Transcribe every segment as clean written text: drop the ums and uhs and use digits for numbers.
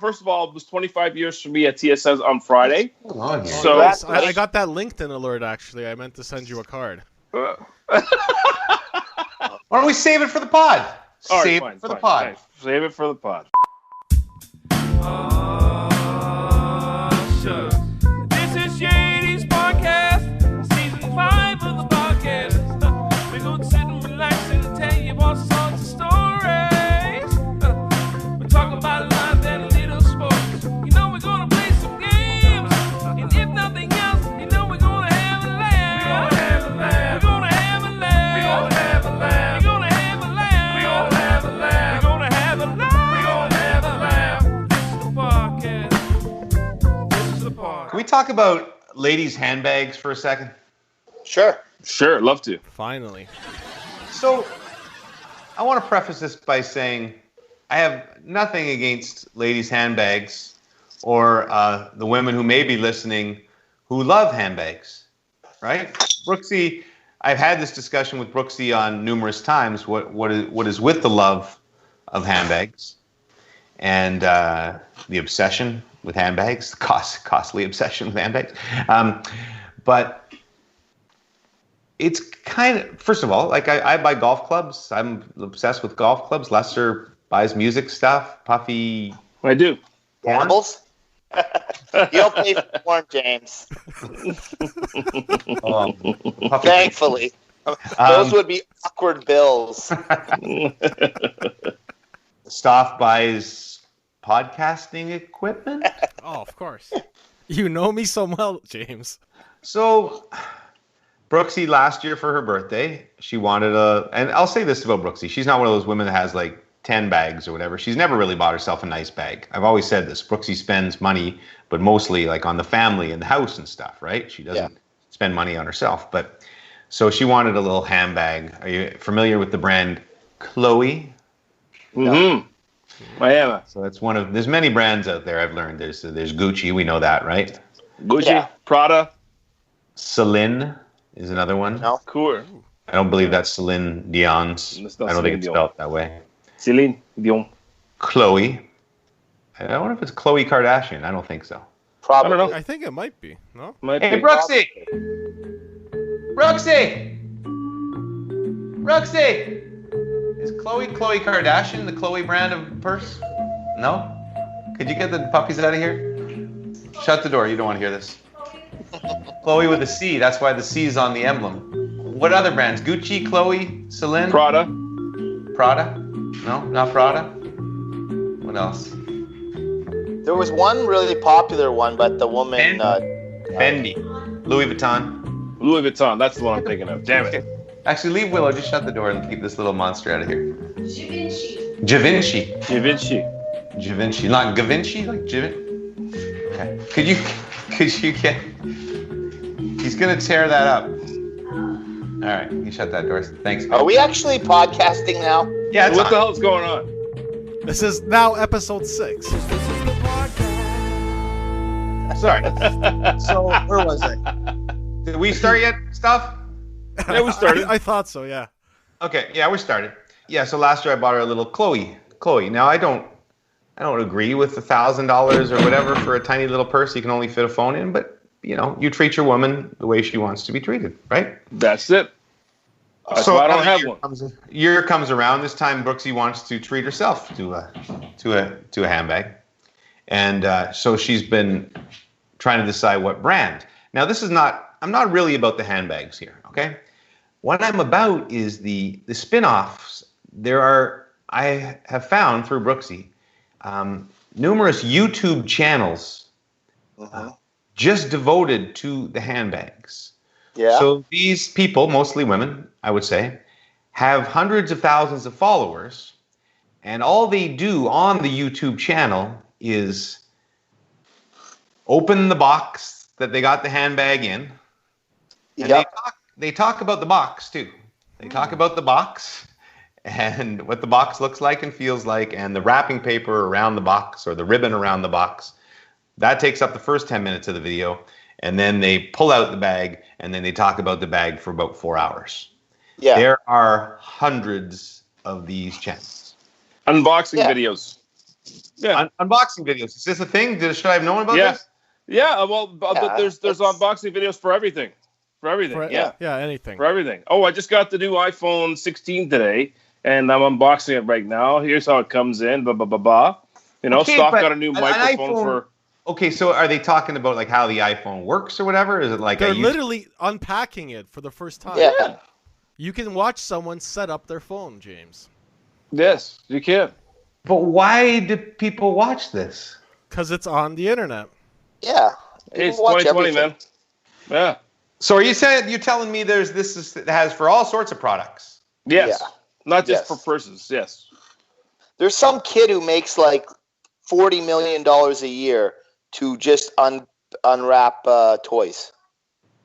first of all, it was 25 years for me at TSS on Friday. So I got that LinkedIn alert, actually. I meant to send you a card. Why don't we save it for the pod? Save it for the pod. Nice. Save it for the pod. This is Shady's podcast, season 5 of the podcast. We're going to sit and relax and tell you all sorts of stories. We talk about life and a little sports. You know we're going to play some games. And if nothing else, you know we're going to have a laugh. We're going to have a laugh. We're going to have a laugh. We're going to have a laugh. We're going to have a laugh. We're going to have a laugh. We're going to have a laugh. This is the podcast. This is the podcast. Can we talk about ladies' handbags for a second? Sure, love to. Finally. So, I want to preface this by saying I have nothing against ladies' handbags or the women who may be listening who love handbags, right? Brooksy, I've had this discussion with Brooksy on numerous times. What is with the love of handbags and the obsession with handbags, the costly obsession with handbags. But it's kind of, first of all, like I buy golf clubs. I'm obsessed with golf clubs. Lester buys music stuff. Puffy. I do. Gambles? You don't pay for porn, James. Puffy. Thankfully. Those would be awkward bills. Stoff buys podcasting equipment. Oh, of course. You know me so well, James. So, Brooksy, last year for her birthday, she wanted and I'll say this about Brooksy, she's not one of those women that has like 10 bags or whatever. She's never really bought herself a nice bag. I've always said this. Brooksy spends money, but mostly like on the family and the house and stuff, right? She doesn't spend money on herself. But so she wanted a little handbag. Are you familiar with the brand Chloe? Mm-hmm. I am. So that's there's many brands out there, I've learned. There's Gucci, we know that, right? Gucci, Prada. Celine is another one. No. Cool. I don't believe that's Celine Dion's. That's I not don't think Celine it's Dion. spelled that way. Celine Dion. Chloe. I wonder if it's Khloe Kardashian. I don't think so. Probably. I don't know. I think it might be. No? Might Hey, be. Brooksy! Brooksy! Brooksy! Is Khloe Kardashian the Chloe brand of purse? No? Could you get the puppies out of here? Shut the door. You don't want to hear this. Chloe with a C. That's why the C is on the emblem. What other brands? Gucci, Chloe, Celine? Prada. Prada? No, not Prada. What else? There was one really popular one, but the woman... Fendi. Louis Vuitton. Louis Vuitton. That's the one I'm thinking of. Damn it. Actually, leave Willow. Just shut the door and keep this little monster out of here. Givenchy. Givenchy. Givenchy. Givenchy. Not Givenchy? Like Givenchy? Okay. Could you get... He's going to tear that up. All right. You shut that door. Thanks. Are we actually podcasting now? Yeah, it's What the on. hell's going on? This is now episode 6. Sorry. So, where was I? Did we start yet, Stuff? Yeah, we started. I thought so, yeah. Okay, yeah, we started. Yeah, so last year I bought her a little Chloe. Now I don't agree with $1,000 or whatever for a tiny little purse you can only fit a phone in, but you know, you treat your woman the way she wants to be treated, right? That's it. That's why I don't have one. Year comes around. This time, Brooksy wants to treat herself to a handbag, and so she's been trying to decide what brand. Now, I'm not really about the handbags here, okay? What I'm about is the spin-offs. I have found through Brooksy numerous YouTube channels just devoted to the handbags. Yeah. So these people, mostly women, I would say, have hundreds of thousands of followers, and all they do on the YouTube channel is open the box that they got the handbag in, and they talk about the box too. They talk about the box and what the box looks like and feels like, and the wrapping paper around the box or the ribbon around the box. That takes up the first 10 minutes of the video, and then they pull out the bag, and then they talk about the bag for about 4 hours. Yeah. There are hundreds of these channels. Unboxing videos. Yeah. Unboxing videos. Is this a thing? Should I have known about Yeah. this? Yeah, well, Yeah, there's that's- unboxing videos for everything. For everything, yeah. Yeah, anything. For everything. Oh, I just got the new iPhone 16 today, and I'm unboxing it right now. Here's how it comes in, blah, blah, blah, blah. You know, Okay, Stoff but got a new microphone iPhone- for... Okay, so are they talking about like how the iPhone works or whatever? Is it like They're a literally unpacking it for the first time. Yeah. You can watch someone set up their phone, James. Yes, you can. But why do people watch this? Because it's on the internet. Yeah. Hey, it's People watch 2020, everything. man. Yeah. So are you saying you're telling me it has for all sorts of products? Yes. Yeah. Not just Yes. for persons, yes. There's some kid who makes like $40 million a year to just unwrap toys.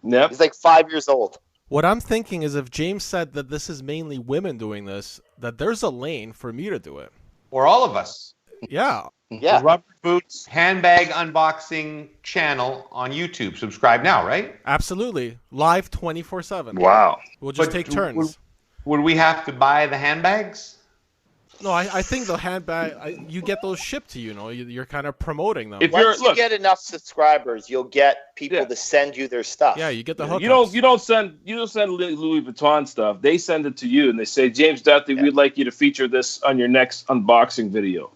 Yep. He's like 5 years old. What I'm thinking is if James said that this is mainly women doing this, that there's a lane for me to do it. Or all of us? Yeah. Yeah. The Rubber Boots Handbag Unboxing channel on YouTube. Subscribe now, right? Absolutely. Live 24/7. Wow. We'll just But take turns. Would we have to buy the handbags? No, I think the handbag, you get those shipped to you, you're kind of promoting them. If Once you're you look, get enough subscribers, you'll get people Yeah. to send you their stuff. Yeah, you get the hookups. you don't send Louis Vuitton stuff. They send it to you and they say, James Duthie, we'd like you to feature this on your next unboxing video.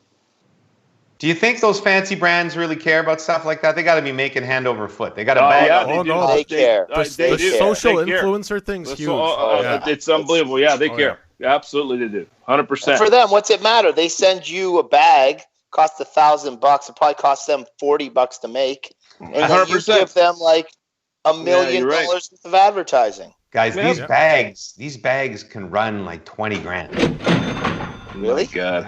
Do you think those fancy brands really care about stuff like that? They got to be making hand over foot. They got to Oh, bag yeah, up. they Oh, do. no. They care. They The do. social They care. influencer thing's So, huge. yeah. It's unbelievable. Yeah, they Oh, care. Absolutely, they do. 100%. For them, what's it matter? They send you a bag, costs $1,000. It probably costs them $40 to make, and then you 100%. give them like $1 million you're right. worth of advertising. Guys, Yeah. these bags can run like 20 grand. Really? God.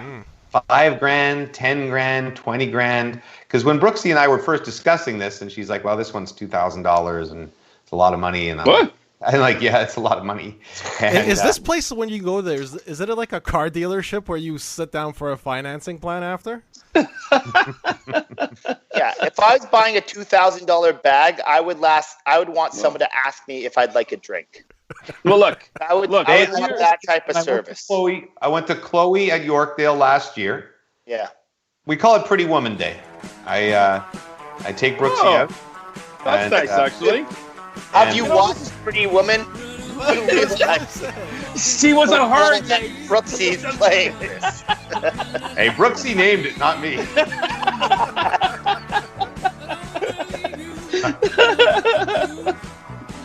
5 grand, 10 grand, 20 grand. Because when Brooksy and I were first discussing this, and she's like, well, this one's $2,000 and it's a lot of money. And What? I'm like, yeah, it's a lot of money. And, Is this place, when you go there, is it like a car dealership where you sit down for a financing plan after? Yeah. If I was buying a $2,000 bag, I would want someone to ask me if I'd like a drink. Well, look. I would Look, want here's- that type of I went to service. I went to Chloe at Yorkdale last year. Yeah. We call it Pretty Woman Day. I take Brooksy Oh, out. That's and, nice, actually. Have And- you watched Pretty Woman? She was a hard Brooksy's playing this. Hey, Brooksy named it, not me.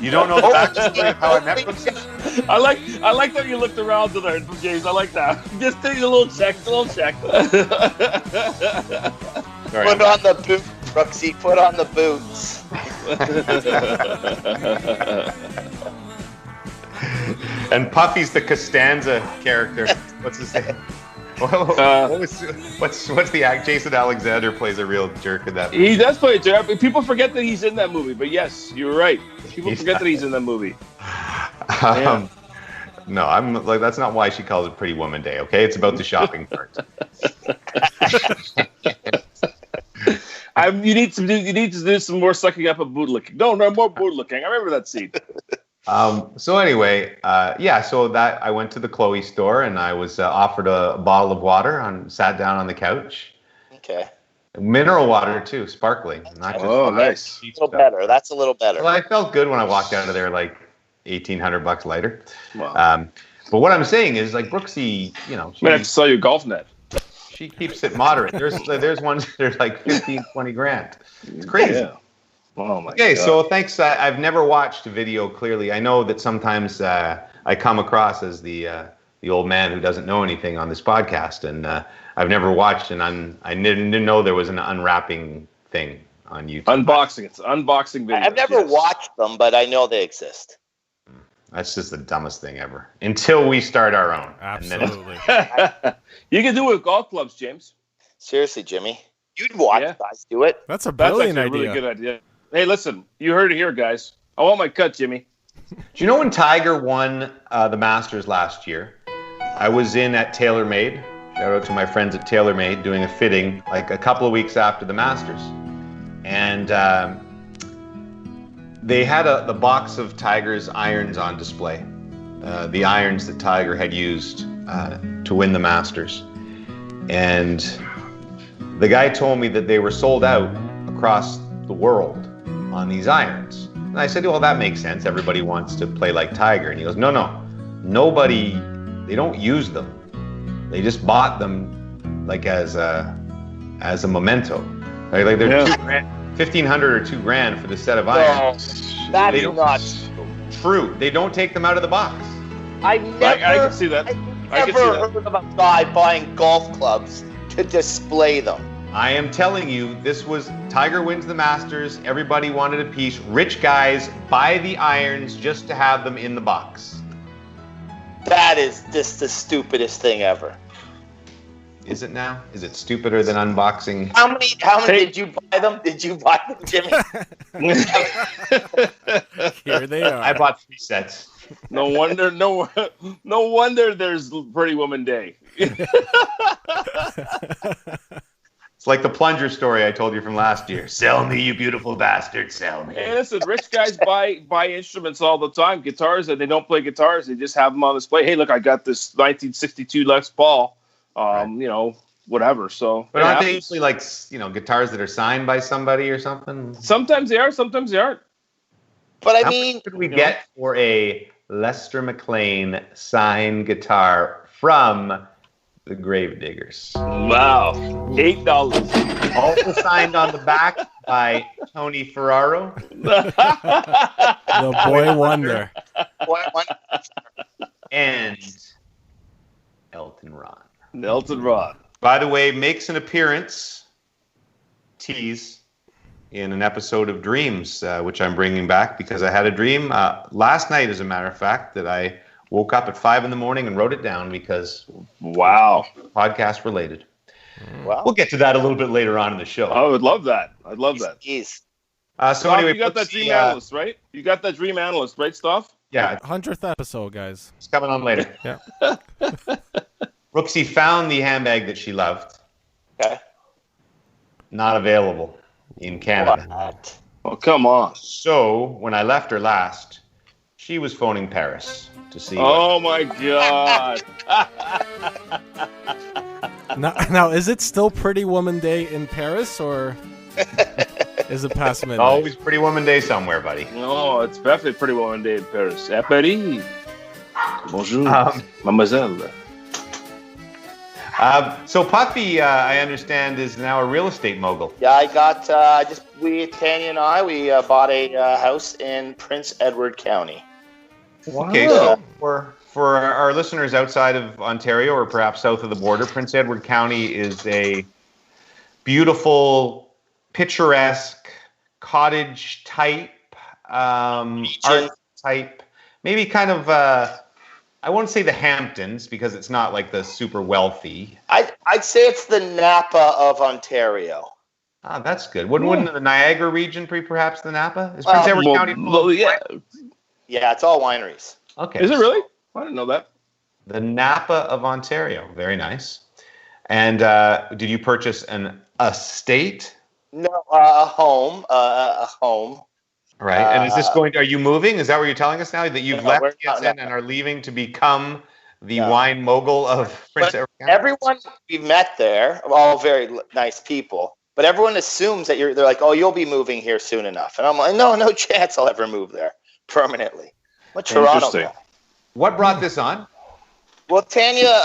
You don't know the backstory of how I met Brooksy? I like that you looked around to there, James. I like that. Just take a little check. Sorry, Put on the boot, Brooksy. Put on the boots. And Puffy's the Costanza character. What's his name? What's the act? Jason Alexander plays a real jerk in that movie. He does play a jerk. People forget that he's in that movie. But yes, you're right. People forget that he's in that movie. No, I'm like, that's not why she calls it Pretty Woman Day. Okay, it's about the shopping part. You need to do some more sucking up and boot licking. No, more boot licking. I remember that scene. So anyway, so that I went to the Chloe store and I was offered a bottle of water and sat down on the couch. Okay. Mineral water too, sparkling. Not just Nice. cheap A little stuff. better. That's a little better. Well, I felt good when I walked out of there like $1,800 lighter. Wow. But what I'm saying is, like, Brooksy, you know, I'm gonna have to sell your golf net. she keeps it moderate. There's ones there's like 15, 20 grand. It's crazy. Yeah. Oh my Okay, God. so thanks. I've never watched a video clearly. I know that sometimes I come across as the old man who doesn't know anything on this podcast, and I've never watched I didn't know there was an unwrapping thing on YouTube. Unboxing. It's unboxing videos. I've never watched them, but I know they exist. That's just the dumbest thing ever. Until we start our own. Absolutely. You can do it with golf clubs, James. Seriously, Jimmy. You'd watch guys do it. That's a That's brilliant actually a idea. really good idea. Hey, listen, you heard it here, guys. I want my cut, Jimmy. Do you know when Tiger won the Masters last year? I was in at TaylorMade. Shout out to my friends at TaylorMade doing a fitting like a couple of weeks after the Masters. And they had the box of Tiger's irons on display. The irons that Tiger had used to win the Masters. And the guy told me that they were sold out across the world on these irons. And I said, well, that makes sense. Everybody wants to play like Tiger. And he goes, no. Nobody, they don't use them. They just bought them like as a memento. Like they're $1,500 or $2,000 for the set of irons. That's not true. They don't take them out of the box. I can see that. I never heard of a guy buying golf clubs to display them. I am telling you, this was Tiger wins the Masters. Everybody wanted a piece. Rich guys buy the irons just to have them in the box. That is just the stupidest thing ever. Is it now? Is it stupider than unboxing? How many did you buy them? Did you buy them, Jimmy? Here they are. I bought 3 sets. No wonder there's Pretty Woman Day. It's like the plunger story I told you from last year. Sell me, you beautiful bastard, sell me. Hey, listen, rich guys buy instruments all the time, guitars, and they don't play guitars. They just have them on display. Hey, look, I got this 1962 Les Paul. Whatever. So, but aren't they usually like guitars that are signed by somebody or something? Sometimes they are, sometimes they aren't. But How much could we get for a Lester McLean signed guitar from the Gravediggers? Wow, $8. Also signed on the back by Tony Ferraro. The boy wonder. And Elton Ron. By the way, makes an appearance, tease, in an episode of Dreams, which I'm bringing back because I had a dream last night, as a matter of fact, that I woke up at 5 a.m. and wrote it down because podcast related. Wow. We'll get to that a little bit later on in the show. I would love that. I'd love that. Jeez. So anyway, you got that dream analyst, right? You got that dream analyst, right, Stoff? Yeah. 100th episode, guys. It's coming on later. Yeah. Roxy found the handbag that she loved. Okay. Not available in Canada. What? Oh, come on. So when I left her last, she was phoning Paris to see. Oh my God. Now, is it still Pretty Woman Day in Paris, or is it past midnight? Always Pretty Woman Day somewhere, buddy. No, it's definitely Pretty Woman Day in Paris. À Paris. Bonjour, mademoiselle. So Puffy, I understand, is now a real estate mogul. Yeah, I got Tanya and I bought a house in Prince Edward County. Wow. Okay, so for our listeners outside of Ontario or perhaps south of the border, Prince Edward County is a beautiful, picturesque, cottage type, art type, maybe kind of. I won't say the Hamptons because it's not like the super wealthy. I'd say it's the Napa of Ontario. Ah, that's good. Wouldn't the Niagara region be perhaps the Napa? Is Prince Edward County? Yeah, it's all wineries. Okay. Is it really? I didn't know that. The Napa of Ontario. Very nice. And did you purchase an estate? No, a home. A home. Right. And is this are you moving? Is that what you're telling us now? That you've left TSN and are leaving to become the wine mogul of Prince Edward County? Everyone we've met there, all very nice people, but everyone assumes that they're like, oh, you'll be moving here soon enough. And I'm like, no chance I'll ever move there permanently. I'm a Toronto guy. What brought this on? Well, Tanya,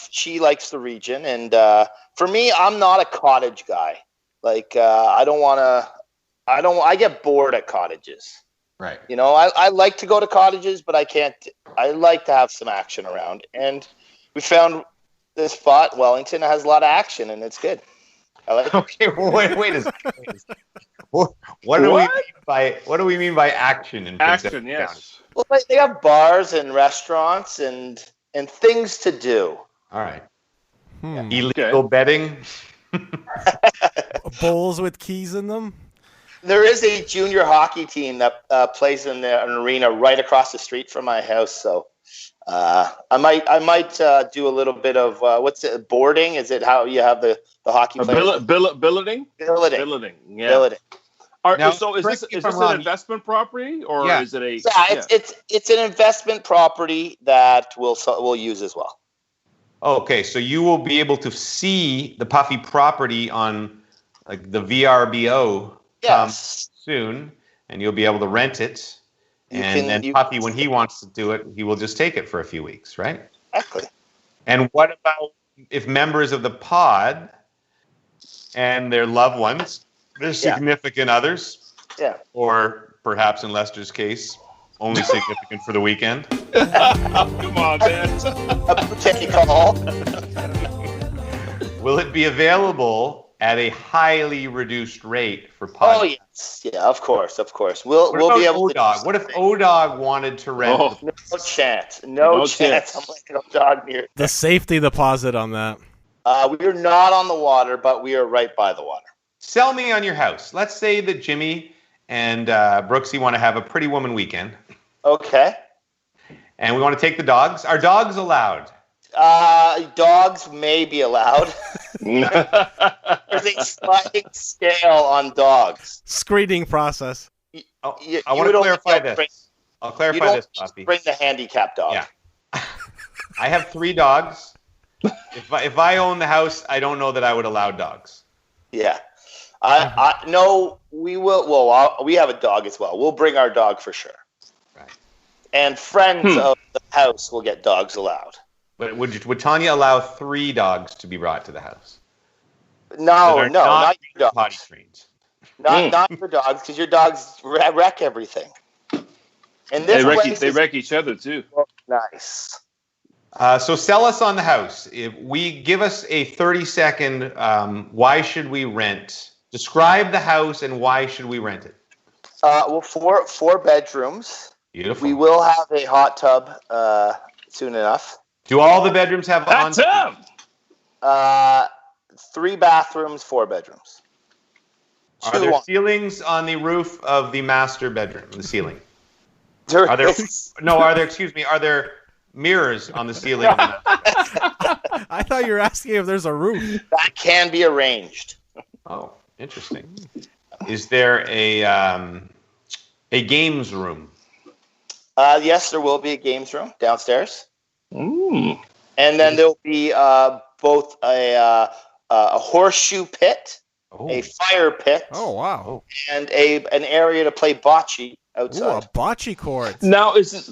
she likes the region. And for me, I'm not a cottage guy. Like, I get bored at cottages. Right. I like to go to cottages, but I like to have some action around. And we found this spot, Wellington, has a lot of action, and it's good. I like it. Okay, well, wait a second. What do we mean by action in Prince Action, yes. Well, they have bars and restaurants and things to do. All right. Illegal betting? Bowls with keys in them? There is a junior hockey team that plays in an arena right across the street from my house. So I might do a little bit of what's it? Boarding? Is it how you have the hockey players? Billeting. Yeah. Billeting. So is this an investment property or is it a? Yeah, it's an investment property that we'll use as well. Okay, so you will be able to see the Puffy property on like the VRBO soon, and you'll be able to rent it. Then Puffy, when he wants to do it, he will just take it for a few weeks, right? Exactly. And what about if members of the pod and their loved ones, their significant others, or perhaps in Lester's case, only significant for the weekend? Come on, man. Take a call. Will it be available at a highly reduced rate for pod? Oh yes, yeah, of course. We'll be able O-Dog? to. What if O-Dog wanted to rent? No chance. No chance. I'm letting O-Dog near. The safety deposit on that. We are not on the water, but we are right by the water. Sell me on your house. Let's say that Jimmy and Brooksy want to have a Pretty Woman weekend. Okay. And we want to take the dogs. Are dogs allowed? Dogs may be allowed. There's a sliding scale on dogs. Screening process. I want to clarify this. I'll clarify this, Puffy. Bring the handicap dog. Yeah. I have 3 dogs. If I own the house, I don't know that I would allow dogs. Yeah. No, we will. Well, we have a dog as well. We'll bring our dog for sure. Right. And friends of the house will get dogs allowed. But would Tanya allow 3 dogs to be brought to the house? No, not your dogs. Potty trained. Not your dogs, because your dogs wreck everything. And this they wreck each other too. Nice. So sell us on the house. If we give us a 30-second, why should we rent? Describe the house and why should we rent it? Well, 4 bedrooms. Beautiful. We will have a hot tub soon enough. Do all the bedrooms have a hot tub? 3 bathrooms, 4 bedrooms. Are there ceilings on the roof of the master bedroom? The ceiling. Are there mirrors on the ceiling? I thought you were asking if there's a roof. That can be arranged. Oh, interesting. Is there a games room? Yes, there will be a games room downstairs. And then there'll be both a horseshoe pit, a fire pit. Oh wow! And an area to play bocce outside. Ooh, a bocce court. Now is it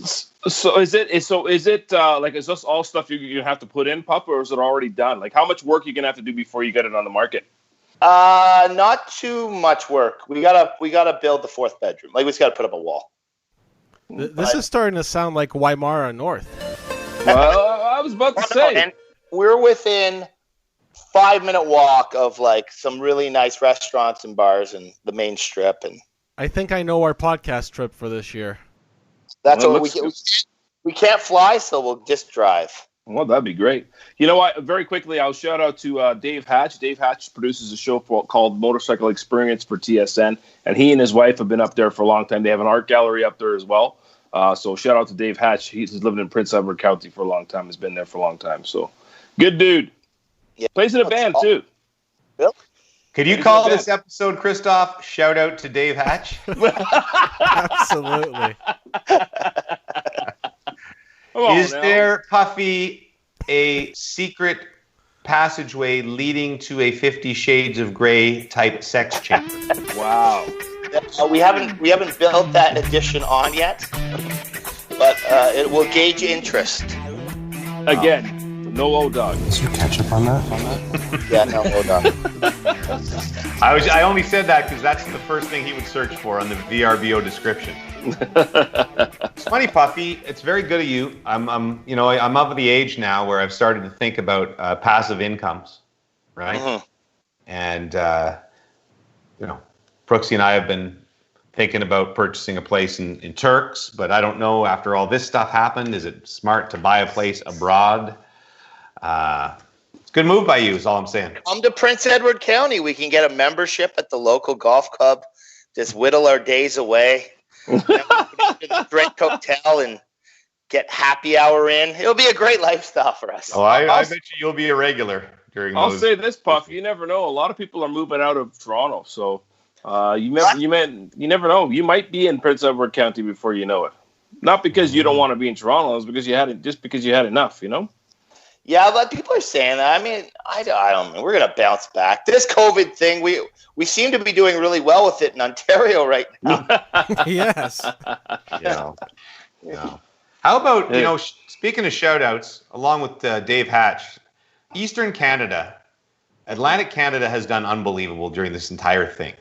like is this all stuff you have to put in, Pup, or is it already done? Like how much work you gonna have to do before you get it on the market? Not too much work. We gotta build the 4th bedroom. Like we just gotta put up a wall. This is starting to sound like Waimara North. Well, I was about to say we're within 5-minute walk of like some really nice restaurants and bars and the main strip. And I think I know our podcast trip for this year. That's what we can't fly, so we'll just drive. Well, that'd be great. You know what? Very quickly, I'll shout out to Dave Hatch. Dave Hatch produces a show called Motorcycle Experience for TSN, and he and his wife have been up there for a long time. They have an art gallery up there as well. So shout out to Dave Hatch. He's living in Prince Edward County for a long time. He's been there for a long time. So good dude. Yeah. Plays in a band too. Bill? Could you call this episode, Christoph, shout out to Dave Hatch? Absolutely. Is there, Puffy, a secret passageway leading to a 50 Shades of Grey type sex chamber? Wow. We haven't built that addition on yet, but it will gauge interest. Again, no O-Dog. Is there ketchup on that? Yeah, no O-Dog. I only said that because that's the first thing he would search for on the VRBO description. It's funny, Puffy. It's very good of you. I'm of the age now where I've started to think about passive incomes, right? Mm-hmm. And Brooksy and I have been thinking about purchasing a place in Turks, but I don't know. After all this stuff happened, is it smart to buy a place abroad? It's a good move by you. Is all I'm saying. Come to Prince Edward County. We can get a membership at the local golf club. Just whittle our days away. Then we can go to the Drake Hotel and get happy hour in. It'll be a great lifestyle for us. Oh, I bet you'll be a regular during. I'll say this, Puff. You never know. A lot of people are moving out of Toronto, so you never know. You might be in Prince Edward County before you know it. Not because you don't want to be in Toronto, it's because you had enough. You know. Yeah, but people are saying that. I mean, I don't know. We're going to bounce back. This COVID thing, we seem to be doing really well with it in Ontario right now. Yes. Yeah. Yeah. How about, speaking of shout-outs, along with Dave Hatch, Eastern Canada, Atlantic Canada has done unbelievable during this entire thing.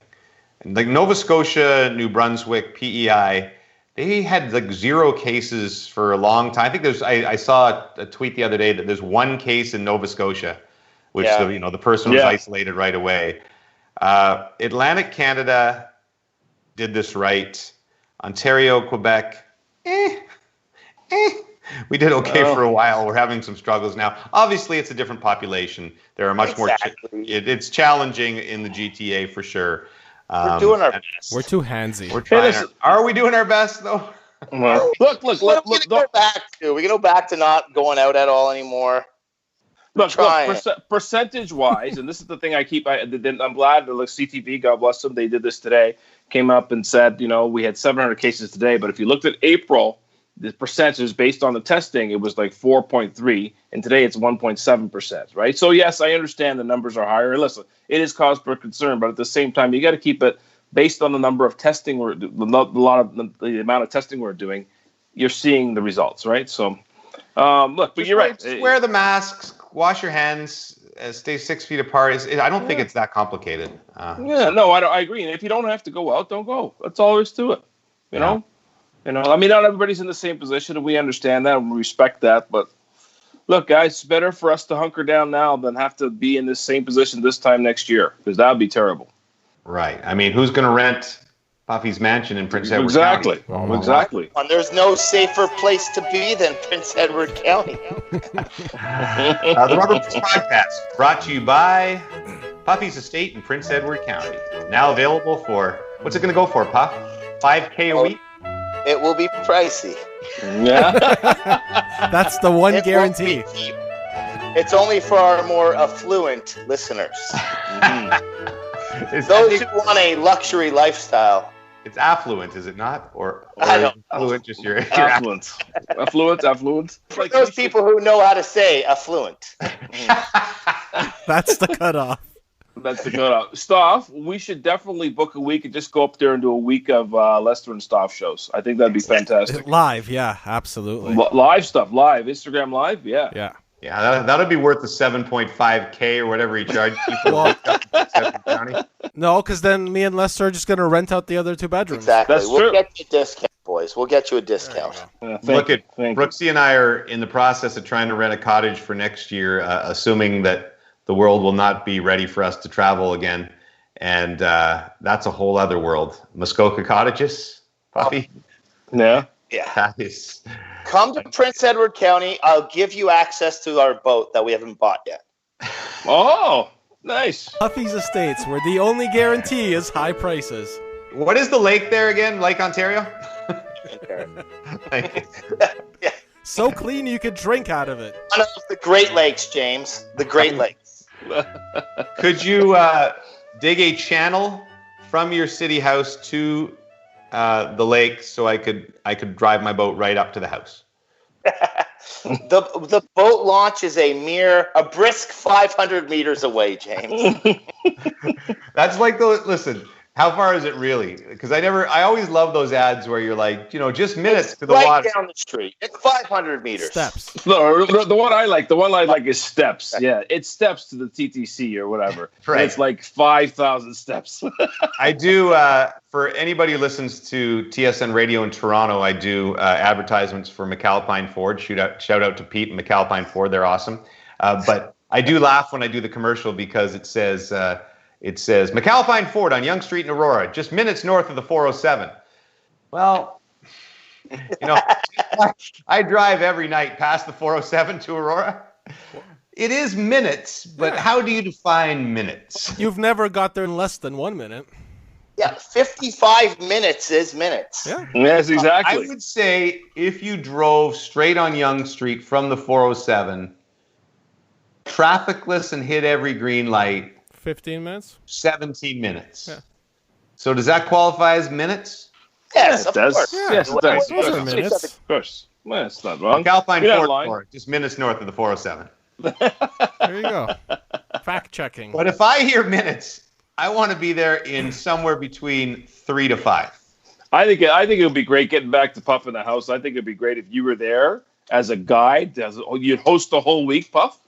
And like Nova Scotia, New Brunswick, PEI, they had like 0 cases for a long time. I think I saw a tweet the other day that there's 1 case in Nova Scotia, which the person was isolated right away. Atlantic Canada did this right. Ontario, Quebec, we did okay for a while. We're having some struggles now. Obviously, it's a different population. There are much more. It's challenging in the GTA for sure. We're doing our best. We're too handsy. We're trying. Are we doing our best though? Well, look. We go back to not going out at all anymore. Look, percentage-wise, and this is the thing I'm glad that CTV, God bless them, they did this today, came up and said, we had 700 cases today, but if you looked at April, the percentage based on the testing, it was like 4.3, and today it's 1.7%, right? So yes, I understand the numbers are higher. Listen, it is cause for concern, but at the same time, you got to keep it based on the number of testing the amount of testing we're doing. You're seeing the results, right? So, look, but you're right. Just wear the masks, wash your hands, stay 6 feet apart. I don't think it's that complicated. I agree. And if you don't have to go out, don't go. That's all there is to it. You know. I mean, not everybody's in the same position, and we understand that and we respect that. But look, guys, it's better for us to hunker down now than have to be in this same position this time next year, because that would be terrible. Right. I mean, who's going to rent Puffy's mansion in Prince Edward County? Exactly. And there's no safer place to be than Prince Edward County. The Rubber Boots Podcast, brought to you by Puffy's Estate in Prince Edward County. Now available for, what's it going to go for, Puff? $5,000 a week? It will be pricey. Yeah. That's the one guarantee. It's only for our more affluent listeners. Those who want a luxury lifestyle. It's affluent, is it not? Or I don't know. Affluent, just your affluent. affluent. For those people who know how to say affluent. That's the cutoff. That's the cutoff. Stoff, we should definitely book a week and just go up there and do a week of Lester and Stoff shows. I think that'd be fantastic. Live, yeah, absolutely. Live stuff, live. Instagram live, yeah. Yeah. Yeah, that'd be worth the $7.5K or whatever he charged people. No, because then me and Lester are just going to rent out the other 2 bedrooms. Exactly. That's we'll true. get you a discount, boys. We'll get you a discount. Brooksy and I are in the process of trying to rent a cottage for next year, assuming that the world will not be ready for us to travel again. And that's a whole other world. Muskoka cottages, Puffy? Yeah. Yeah. That is... Come to Prince Edward County. I'll give you access to our boat that we haven't bought yet. Oh, nice. Puffy's Estates, where the only guarantee is high prices. What is the lake there again? Lake Ontario? Yeah. So clean you could drink out of it. One of the Great Lakes, James. The Great Lakes. Could you dig a channel from your city house to the lake so I could drive my boat right up to the house? The boat launch is a brisk 500 meters away, James. That's like listen, how far is it really? Because I always love those ads where you're like, just minutes to the water. Right down the street. It's 500 meters. Steps. No, the one I like is steps. Yeah, it's steps to the TTC or whatever. Right. It's like 5,000 steps. I do, for anybody who listens to TSN Radio in Toronto, I do advertisements for McAlpine Ford. Shout out to Pete and McAlpine Ford. They're awesome. But I do laugh when I do the commercial because it says McAlpine Ford on Yonge Street in Aurora, just minutes north of the 407. Well, I drive every night past the 407 to Aurora. It is minutes, but how do you define minutes? You've never got there in less than 1 minute. Yeah, 55 minutes is minutes. Yeah. Yes, exactly. I would say if you drove straight on Yonge Street from the 407, trafficless and hit every green light, 15 minutes? 17 minutes. Yeah. So does that qualify as minutes? Yes, it of does. course. Yeah. Yes, it does. Those are minutes. Of course. Well, it's not wrong. McAlpine You're not Ford, lying. Ford, just minutes north of the 407. There you go. Fact checking. But if I hear minutes, I want to be there in somewhere between 3 to 5. I think it would be great getting back to Puff in the house. I think it'd be great if you were there as a guide. You'd host the whole week, Puff.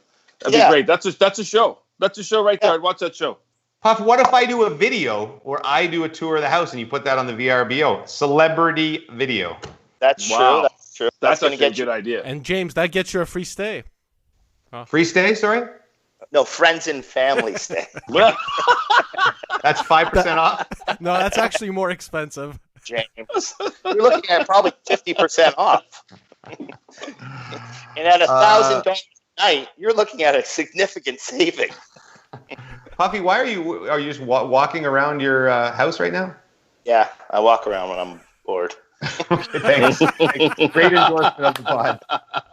That'd be great. That's a show. That's a show right there. I'd watch that show. Puff, what if I do a video where I do a tour of the house and you put that on the VRBO? Celebrity video. That's Wow. true. That's true. That's going to actually a get good you. idea. And James, that gets you a free stay. Free stay, sorry? No, friends and family stay. Well, That's 5% off? No, that's actually more expensive. James. You're looking at probably 50% off. And at $1,000 a night, you're looking at a significant saving. Puffy, why are you just walking around your house right now? Yeah, I walk around when I'm bored. Okay, thanks. Great endorsement of the pod.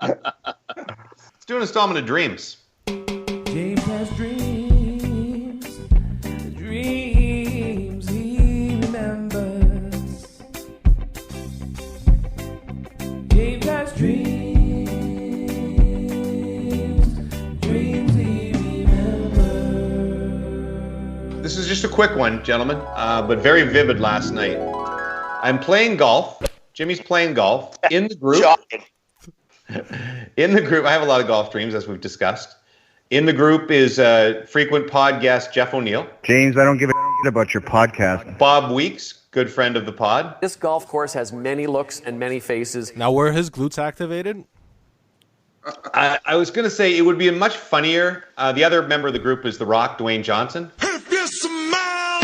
Let's do an installment of Dreams. James has dreams, the dreams he remembers. James has dreams he remembers. This is just a quick one, gentlemen, but very vivid last night. I'm playing golf. Jimmy's playing golf in the group. Shocking. In the group, I have a lot of golf dreams, as we've discussed. In the group is frequent pod guest Jeff O'Neill. James, I don't give a shit about your podcast. Bob Weeks, good friend of the pod. This golf course has many looks and many faces. Now, were his glutes activated? I was going to say it would be much funnier. The other member of the group is The Rock, Dwayne Johnson. If you smell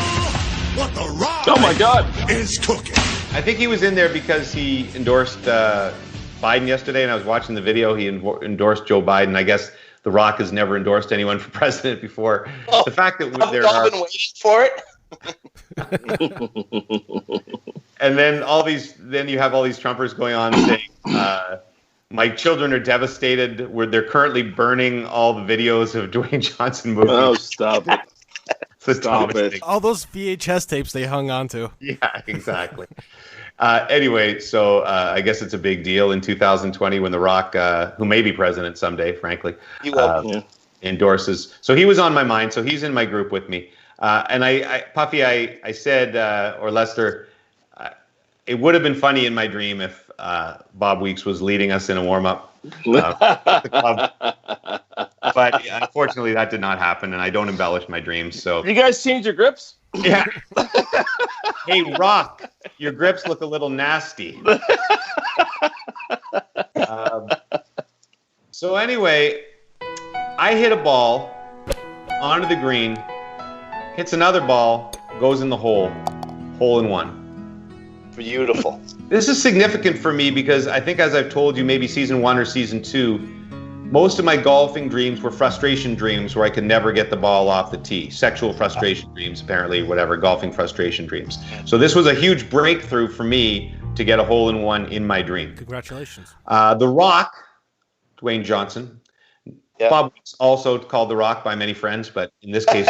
what the Rock oh my God! is cooking. I think he was in there because he endorsed Biden yesterday, and I was watching the video. He endorsed Joe Biden. I guess The Rock has never endorsed anyone for president before. The fact that I've there are, been waiting for it. and then you have all these Trumpers going on saying, "My children are devastated. Where they're currently burning all the videos of Dwayne Johnson movies." Oh, stop it! Stop it. All those VHS tapes they hung on to. Yeah, exactly. Anyway, so I guess it's a big deal in 2020 when The Rock, who may be president someday, frankly, He will. endorses. So he was on my mind. So he's in my group with me. And Puffy, I said, or Lester, it would have been funny in my dream if Bob Weeks was leading us in a warm-up. The club. But unfortunately, that did not happen, and I don't embellish my dreams. So You guys change your grips? yeah. Hey, Rock, your grips look a little nasty. So anyway, I hit a ball onto the green, hits another ball, goes in the hole in one. Beautiful. This is significant for me because I think, as I've told you, maybe season 1 or season 2, most of my golfing dreams were frustration dreams where I could never get the ball off the tee. Sexual frustration dreams, apparently, whatever, golfing frustration dreams. So this was a huge breakthrough for me to get a hole-in-one in my dream. Congratulations. The Rock, Dwayne Johnson, Yeah. Bob was also called The Rock by many friends, but in this case,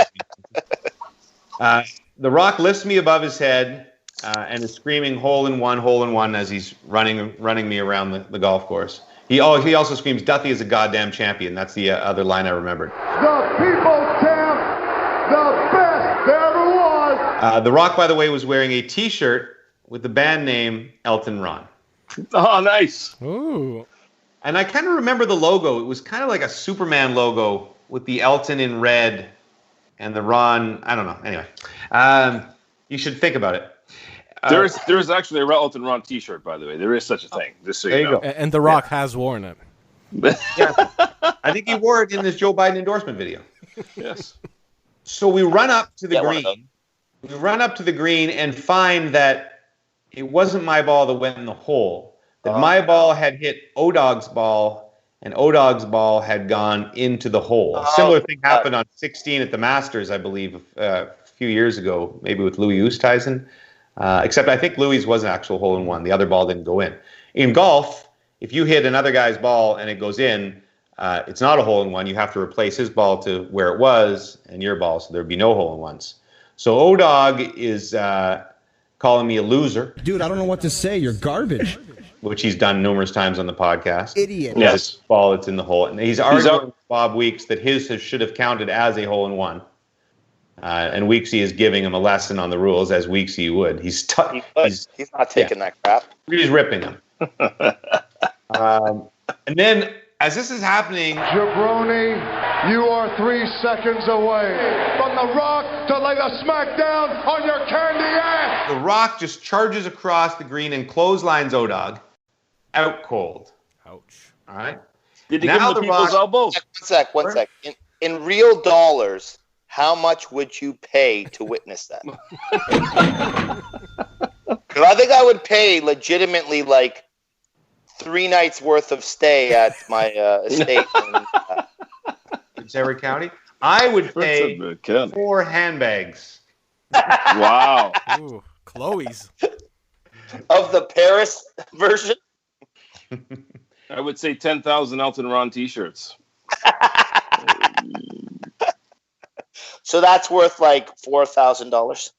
The Rock lifts me above his head and is screaming hole in one as he's running me around the golf course. He also screams, "Duthie is a goddamn champion." That's the other line I remembered. The people's champ, the best there ever was. The Rock, by the way, was wearing a T-shirt with the band name Elton Ron. Oh, nice. Ooh. And I kind of remember the logo. It was kind of like a Superman logo with the Elton in red and the Ron. I don't know. Anyway, you should think about it. There's actually a Elton Ron T-shirt, by the way. There is such a thing. Just so There you you know. go. And The Rock has worn it. Yeah. I think he wore it in this Joe Biden endorsement video. Yes. So we run up to the Yeah, one of green. We run up to the green and find that it wasn't my ball that went in the hole. That my ball had hit O-Dog's ball, and O-Dog's ball had gone into the hole. A similar thing happened on 16 at the Masters, I believe, a few years ago, maybe with Louis Oosthuizen. Except I think Louis was an actual hole-in-one. The other ball didn't go in. In golf, if you hit another guy's ball and it goes in, it's not a hole-in-one. You have to replace his ball to where it was and your ball, so there'd be no hole-in-ones. So O-Dog is calling me a loser. Dude, I don't know what to say. You're garbage. Which he's done numerous times on the podcast. Idiot. Yes. Ball that's in the hole. And he's arguing with Bob Weeks that his should have counted as a hole-in-one. And Weeksy is giving him a lesson on the rules, as Weeksy would. He's not taking that crap. He's ripping him. And then, as this is happening... Jabroni, you are 3 seconds away from The Rock to lay the smackdown on your candy ass. The Rock just charges across the green and clotheslines O-Dog. Out cold. Ouch. All right. Did he give him the people's elbow? One sec. In real dollars, how much would you pay to witness that? Because I think I would pay legitimately like 3 nights worth of stay at my estate in Sarah County. I would pay 4 handbags. Wow. Ooh, Chloe's. Of the Paris version? I would say 10,000 Elton Ron t-shirts. So that's worth like $4,000.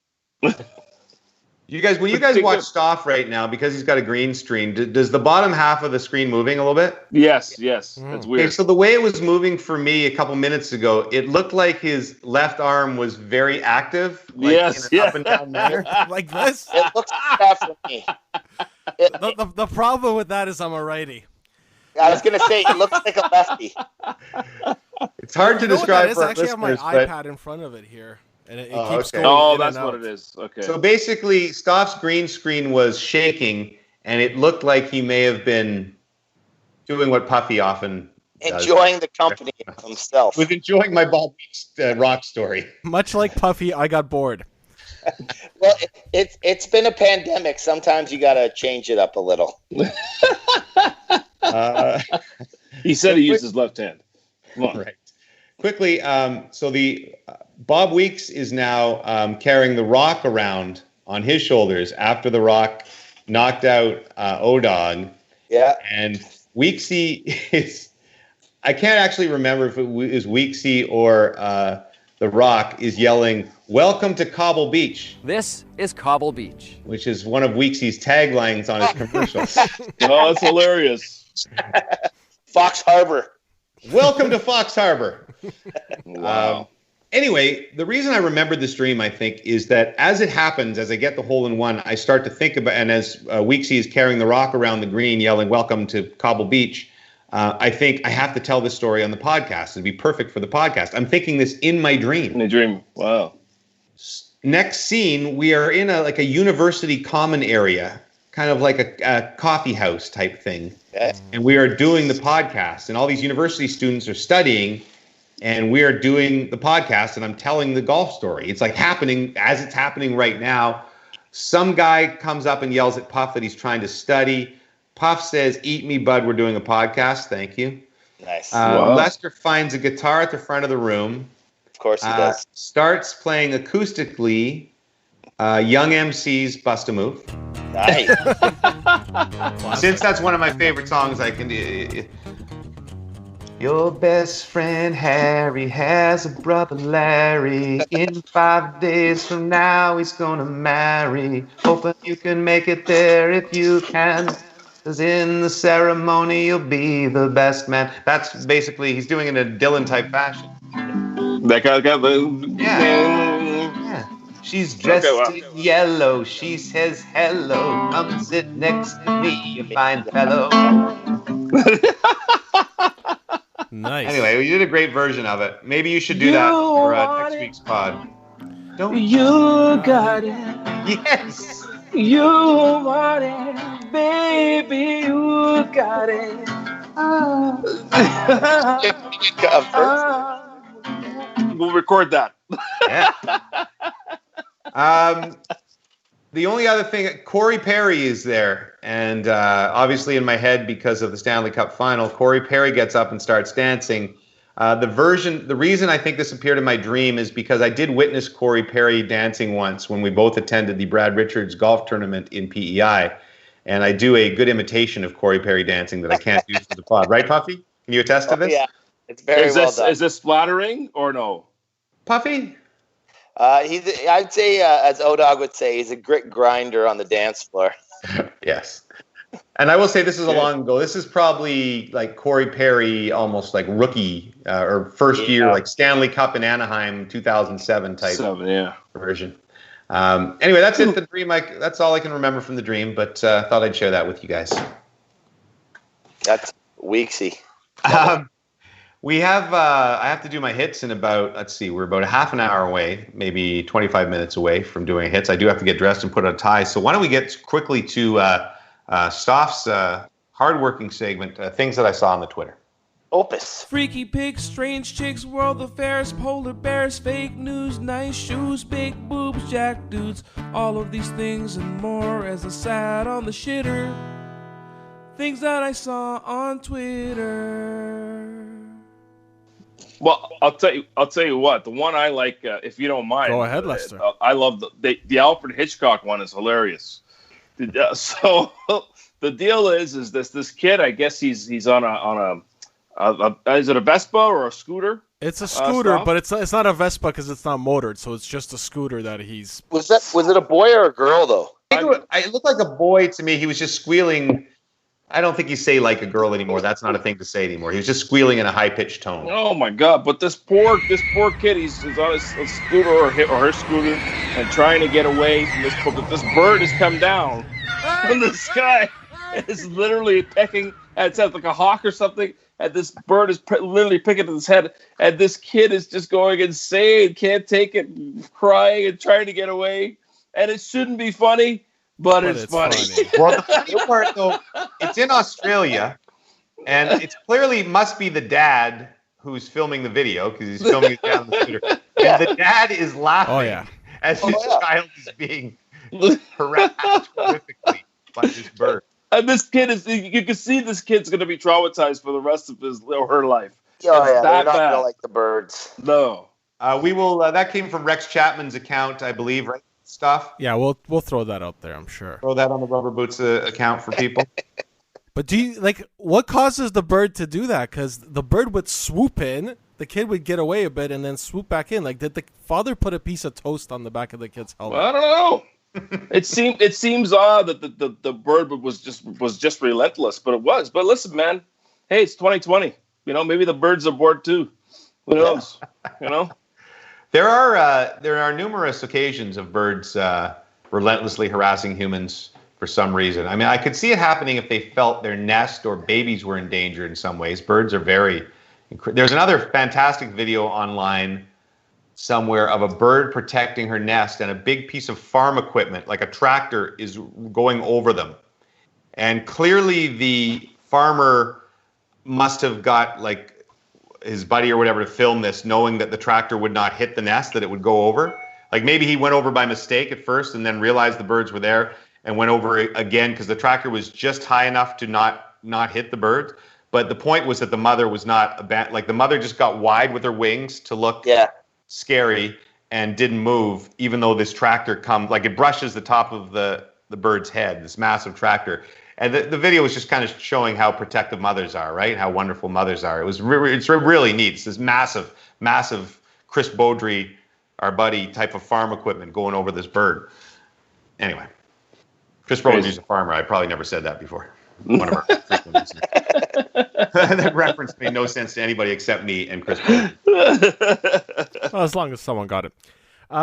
You guys, when you guys watch Stoff right now, because he's got a green screen, does the bottom half of the screen moving a little bit? Yes. That's weird. Okay, so the way it was moving for me a couple minutes ago, it looked like his left arm was very active. Like in an up and down manner. Like this? It looks like that for me. The problem with that is I'm a righty. I was going to say, it looks like a lefty. It's hard to describe for I actually have my iPad in front of it here. And it keeps going in that's and what out. it is. Okay. So basically, Stoff's green screen was shaking, and it looked like he may have been doing what Puffy often does. Enjoying the company of himself. Was enjoying my Bob Weeks rock story. Much like Puffy, I got bored. Well, it's been a pandemic. Sometimes you got to change it up a little. He said he used his left hand. Come on. Right. Quickly, so the Bob Weeks is now carrying the Rock around on his shoulders after the Rock knocked out O-Dog. Yeah. And Weeksy is, I can't actually remember if it is Weeksy or the Rock is yelling, "Welcome to Cobble Beach." This is Cobble Beach. Which is one of Weeksy's taglines on his commercials. Oh, that's hilarious. Fox Harbor. Welcome to Fox Harbor. Wow. Anyway, the reason I remembered this dream, I think, is that as it happens, as I get the hole-in-one, I start to think about, and as Weeksy is carrying the Rock around the green, yelling, "Welcome to Cobble Beach," I think I have to tell this story on the podcast. It'd be perfect for the podcast. I'm thinking this in my dream. In a dream. Wow. Next scene, we are in a university common area, kind of like a coffee house type thing. Okay. And we are doing the podcast, and all these university students are studying, and we are doing the podcast, and I'm telling the golf story. It's like happening as it's happening right now. Some guy comes up and yells at Puff that he's trying to study. Puff says, "Eat me, bud. We're doing a podcast. Thank you." Nice. Wow. Lester finds a guitar at the front of the room. Of course he does. Starts playing acoustically Young MC's Bust a Move. Nice. Since that's one of my favorite songs, I can do. Your best friend Harry has a brother Larry. In 5 days from now, he's gonna marry. Hoping you can make it there if you can. 'Cause in the ceremony, you'll be the best man. That's basically, he's doing it in a Dylan type fashion. That guy got the. Yeah. She's dressed in yellow. She says hello. Come sit next to me, you fine fellow. Nice. Anyway, we did a great version of it. Maybe you should do that for next week's pod. Don't You got it. Yes. You want it. Baby, you got it. We'll record that. Yeah. The only other thing, Corey Perry is there, and obviously in my head because of the Stanley Cup Final, Corey Perry gets up and starts dancing. The reason I think this appeared in my dream is because I did witness Corey Perry dancing once when we both attended the Brad Richards golf tournament in PEI, and I do a good imitation of Corey Perry dancing that I can't do for the pod. Right, Puffy? Can you attest to this? Yeah, it's very well done. Is this flattering or no? Puffy? I'd say, as O-Dog would say, he's a grit grinder on the dance floor. Yes. And I will say this is a long ago. This is probably like Corey Perry, almost like rookie or first year, like Stanley Cup in Anaheim, 2007 type version. Anyway, that's it. The dream. That's all I can remember from the dream. But thought I'd share that with you guys. That's weeksy. We have. I have to do my hits in about. Let's see. We're about a half an hour away, maybe 25 minutes away from doing hits. I do have to get dressed and put on a tie. So why don't we get quickly to Stoff's hardworking segment, things that I saw on the Twitter. Opus. Freaky pigs, strange chicks, world affairs, polar bears, fake news, nice shoes, big boobs, jack dudes. All of these things and more as I sat on the shitter. Things that I saw on Twitter. Well, I'll tell you what. The one I like, if you don't mind. Go ahead, Lester. I love the Alfred Hitchcock one is hilarious. So the deal is this kid? I guess he's on a is it a Vespa or a scooter? It's a scooter, but it's not a Vespa because it's not motored, so it's just a scooter that he's. Was it a boy or a girl though? It looked like a boy to me. He was just squealing. I don't think you say like a girl anymore. That's not a thing to say anymore. He was just squealing in a high pitched tone. Oh my God! But this poor kid, he's on his scooter or her scooter and trying to get away from this. But this bird has come down from the sky. It's literally pecking. It sounds like a hawk or something. And this bird is literally picking at his head. And this kid is just going insane. Can't take it, crying and trying to get away. And it shouldn't be funny. But it's funny. Well, the funny part, though, it's in Australia, and it clearly must be the dad who's filming the video because he's filming it down the scooter. And the dad is laughing as his child is being harassed horrifically by this bird. And this kid you can see this kid's going to be traumatized for the rest of his or her life. Oh, yeah, they're not going to like the birds. No. We will. That came from Rex Chapman's account, I believe, right? Stuff. Yeah, we'll throw that out there, I'm sure. Throw that on the Rubber Boots account for people. But do you what causes the bird to do that? Because the bird would swoop in, the kid would get away a bit, and then swoop back in. Like, did the father put a piece of toast on the back of the kid's helmet? Well, I don't know. It seems odd that the bird was just relentless, but it was. But listen, man, hey, it's 2020. Maybe the birds are bored too. Who knows? There are numerous occasions of birds relentlessly harassing humans for some reason. I mean, I could see it happening if they felt their nest or babies were in danger in some ways. Birds are very... There's another fantastic video online somewhere of a bird protecting her nest, and a big piece of farm equipment, like a tractor, is going over them. And clearly the farmer must have got like his buddy or whatever to film this, knowing that the tractor would not hit the nest, that it would go over. Like maybe he went over by mistake at first and then realized the birds were there and went over again because the tractor was just high enough to not hit the birds. But the point was that the mother was not the mother just got wide with her wings to look scary and didn't move, even though this tractor it brushes the top of the bird's head, this massive tractor. And the video was just kind of showing how protective mothers are, right? How wonderful mothers are. It's really neat. It's this massive, massive Chris Beaudry, our buddy, type of farm equipment going over this bird. Anyway, Chris Beaudry's a farmer. I probably never said that before. One of our frequent listeners. That reference made no sense to anybody except me and Chris Beaudry. Well, as long as someone got it.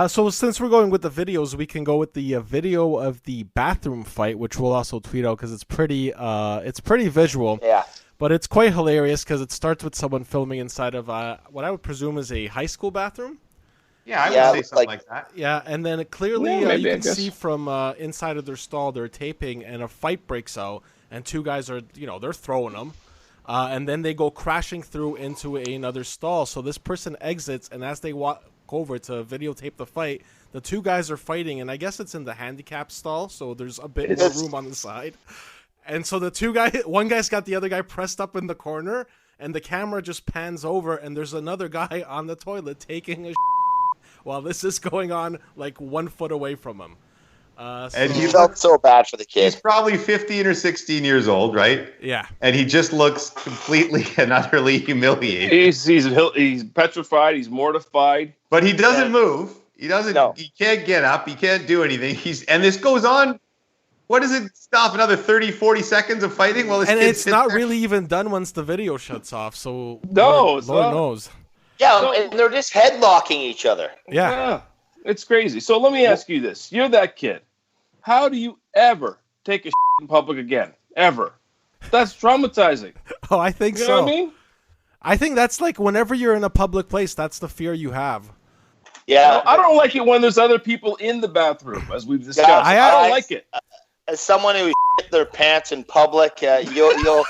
So since we're going with the videos, we can go with the video of the bathroom fight, which we'll also tweet out because it's pretty visual. Yeah. But it's quite hilarious because it starts with someone filming inside of what I would presume is a high school bathroom. Yeah, I would say something like that. Yeah, and then clearly you can see from inside of their stall they're taping, and a fight breaks out, and two guys are they're throwing them, and then they go crashing through into another stall. So this person exits, and as they walk over to videotape the fight, the two guys are fighting, and I guess it's in the handicap stall, so there's a bit more room on the side. And so one guy's got the other guy pressed up in the corner, and the camera just pans over, and there's another guy on the toilet taking a while this is going on like 1 foot away from him. And he felt so bad for the kid. He's probably 15 or 16 years old, right? Yeah. And he just looks completely and utterly humiliated. He's petrified. He's mortified. But he doesn't move. He doesn't. No. He can't get up. He can't do anything. And this goes on. What does it stop? Another 30, 40 seconds of fighting? Well, and it's not really even done once the video shuts off. So Lord knows. Yeah, and they're just headlocking each other. Yeah. It's crazy. So let me ask you this: you're that kid. How do you ever take a shit in public again? Ever? That's traumatizing. Oh, I think You so. know what I mean? I think that's like whenever you're in a public place, that's the fear you have. Yeah. I don't like it when there's other people in the bathroom, as we've discussed. Yeah, I don't like it. As someone who shit their pants in public, you'll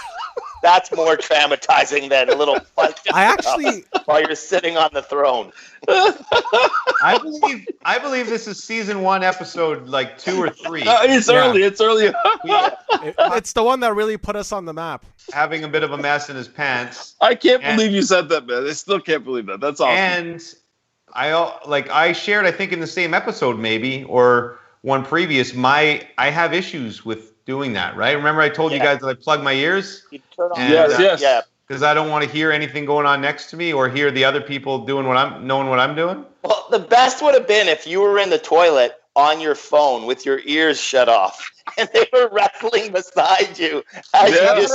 that's more traumatizing than a little fight while you're sitting on the throne. I believe this is season 1, episode like 2 or 3. It's early. It's early. It's the one that really put us on the map. Having a bit of a mess in his pants. I can't believe you said that, man. I still can't believe that. That's awesome. And I shared, I think in the same episode maybe, or one previous, I have issues with doing that, right? Remember I told you guys that I plug my ears? You turn on yes. Yeah. Because I don't want to hear anything going on next to me or hear the other people knowing what I'm doing. Well, the best would have been if you were in the toilet on your phone with your ears shut off and they were wrestling beside you as you just...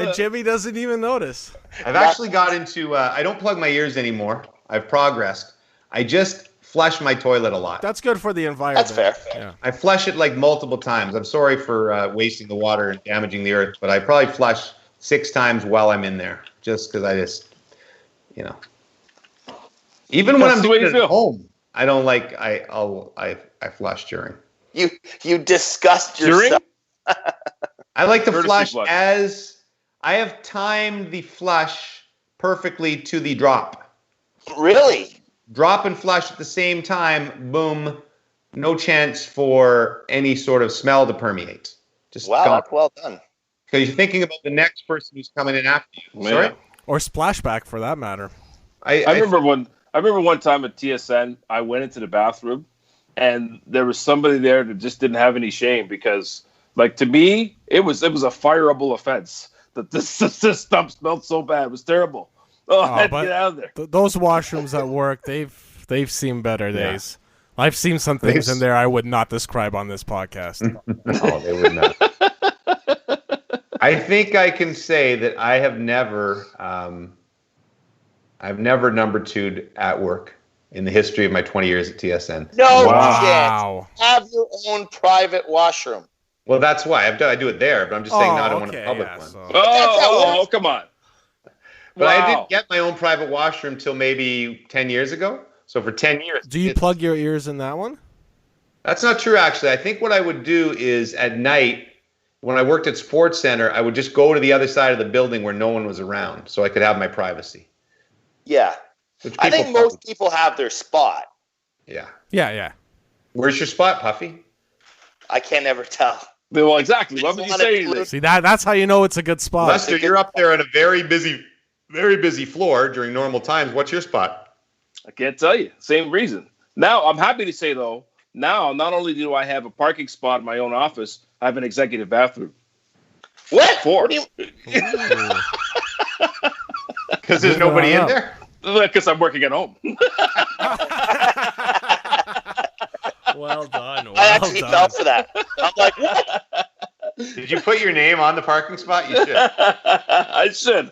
And Jimmy doesn't even notice. I've actually got into, I don't plug my ears anymore. I've progressed. I just flush my toilet a lot. That's good for the environment. That's fair. Yeah. I flush it like multiple times. I'm sorry for wasting the water and damaging the earth, but I probably flush 6 times while I'm in there, just because I just, even when I'm doing it at home, I don't like. I flush during. You disgust yourself. I like to flush as I have timed the flush perfectly to the drop. Really? Drop and flush at the same time. Boom. No chance for any sort of smell to permeate. Just wow, that's well done. Because you're thinking about the next person who's coming in after you. Sorry? Or splashback for that matter. I remember one time at TSN, I went into the bathroom and there was somebody there that just didn't have any shame because, like, to me, it was a fireable offense. That this stuff smelled so bad. It was terrible. I had to get out of there. Those washrooms at work, they've seen better days. I've seen some things in there I would not describe on this podcast. Oh, they would not. I think I can say that I have never, number 2'd at work in the history of my 20 years at TSN. No chance. Have your own private washroom. Well, that's why I do it there, but I'm just saying not in one of the public ones. So. Oh, come on. But I didn't get my own private washroom till maybe 10 years ago. So for 10 years. Do you plug your ears in that one? That's not true, actually. I think what I would do is at night, when I worked at Sports Center, I would just go to the other side of the building where no one was around so I could have my privacy. Yeah. I think most people have their spot. Yeah. Yeah. Where's your spot, Puffy? I can't ever tell. Well, exactly. What would you say? See, that's how you know it's a good spot. Lester, you're up there on a very busy floor during normal times. What's your spot? I can't tell you. Same reason. Now, I'm happy to say, though, now not only do I have a parking spot in my own office, I have an executive bathroom. What? 4. Because there's nobody in there? Because I'm working at home. Well done. I actually fell for that. I'm like, what? Did you put your name on the parking spot? You should. I should.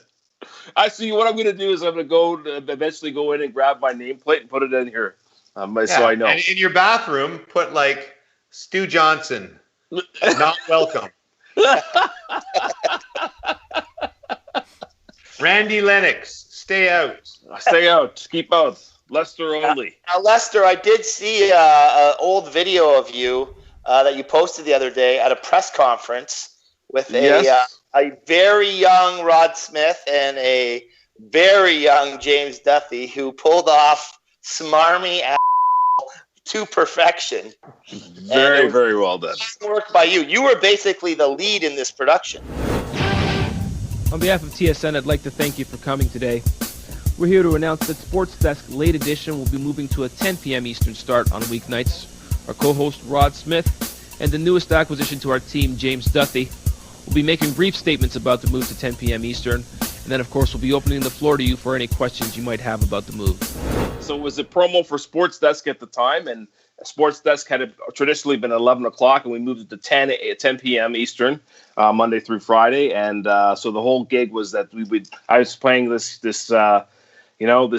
Actually, what I'm going to do is I'm going to eventually go in and grab my nameplate and put it in here, so I know. And in your bathroom, put like Stu Johnson, not welcome. Randy Lennox, stay out. Stay out. Keep out. Lester only. Now, Lester, I did see an old video of you that you posted the other day at a press conference with a very young Rod Smith and a very young James Duthie who pulled off smarmy to perfection. Very, very well done. Work by you. You were basically the lead in this production. On behalf of TSN, I'd like to thank you for coming today. We're here to announce that Sports Desk Late Edition will be moving to a 10 p.m. Eastern start on weeknights. Our co-host, Rod Smith, and the newest acquisition to our team, James Duthie, will be making brief statements about the move to 10 p.m. Eastern. And then, of course, we'll be opening the floor to you for any questions you might have about the move. So it was a promo for Sports Desk at the time, and Sports Desk had traditionally been 11 o'clock, and we moved it to 10 p.m. Eastern, Monday through Friday. And so the whole gig was that I was playing this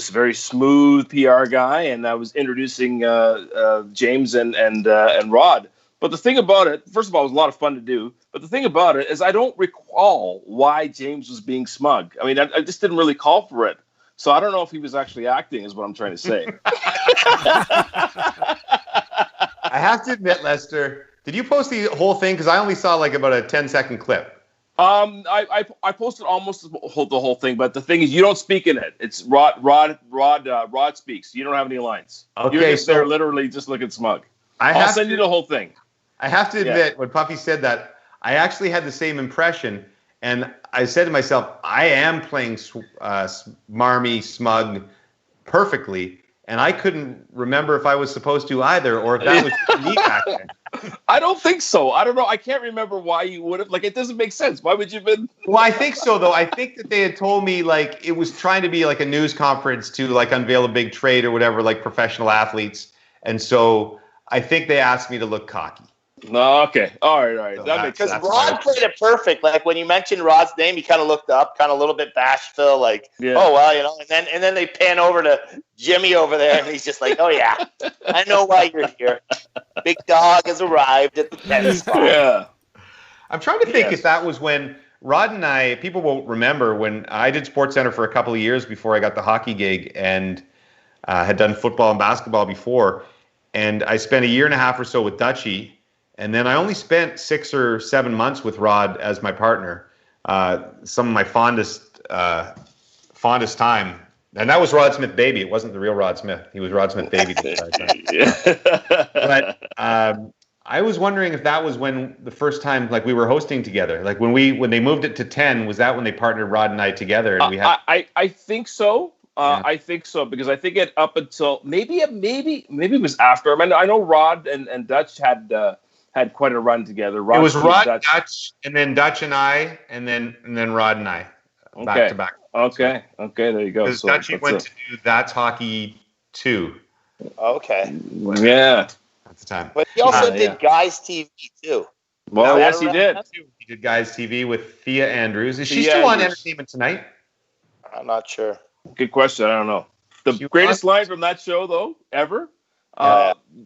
very smooth PR guy, and I was introducing James and Rod. But the thing about it, first of all, it was a lot of fun to do. But the thing about it is I don't recall why James was being smug. I mean, I just didn't really call for it. So I don't know if he was actually acting, is what I'm trying to say. I have to admit, Lester, did you post the whole thing? Because I only saw like about a 10-second clip. I posted almost the whole thing, but the thing is, you don't speak in it. It's Rod speaks. You don't have any lines. Okay, You're just there literally just looking smug. I'll send you the whole thing. I have to admit, when Puffy said that, I actually had the same impression, and I said to myself, I am playing smarmy, smug perfectly, and I couldn't remember if I was supposed to either, or if that was me acting. I don't think so. I don't know. I can't remember why you would have. Like, it doesn't make sense. Why would you have been? Well, I think so, though. I think that they had told me, like, it was trying to be like a news conference to, like, unveil a big trade or whatever, like professional athletes. And so I think they asked me to look cocky. No, okay. All right. So that makes sense. Because Rod played it perfect. Like, when you mentioned Rod's name, he kind of looked up, kind of a little bit bashful, like, oh, well, and then they pan over to Jimmy over there, and he's just like, oh, yeah, I know why you're here. Big dog has arrived at the 10 spot. Yeah. I'm trying to think if that was when Rod and I, people won't remember, when I did SportsCenter for a couple of years before I got the hockey gig, and had done football and basketball before, and I spent a year and a half or so with Dutchie. And then I only spent 6 or 7 months with Rod as my partner. Some of my fondest time. And that was Rod Smith Baby. It wasn't the real Rod Smith. He was Rod Smith Baby. But I was wondering if that was when the first time, like, we were hosting together. Like, when they moved it to 10, was that when they partnered Rod and I together? And we had. I think so. I think so, because I think it up until maybe it was after. I mean, I know Rod and Dutch had quite a run together. It was Rod, Dutch, and then Dutch and I, and then Rod and I, back to back. Okay, there you go. Because Dutchie went to do That's Hockey 2. Okay. Yeah. At the time. But he also did Guys TV too. Well, yes, he did. He did Guys TV with Thea Andrews. Is she still on Entertainment Tonight? I'm not sure. Good question. I don't know. The greatest line from that show, though, ever.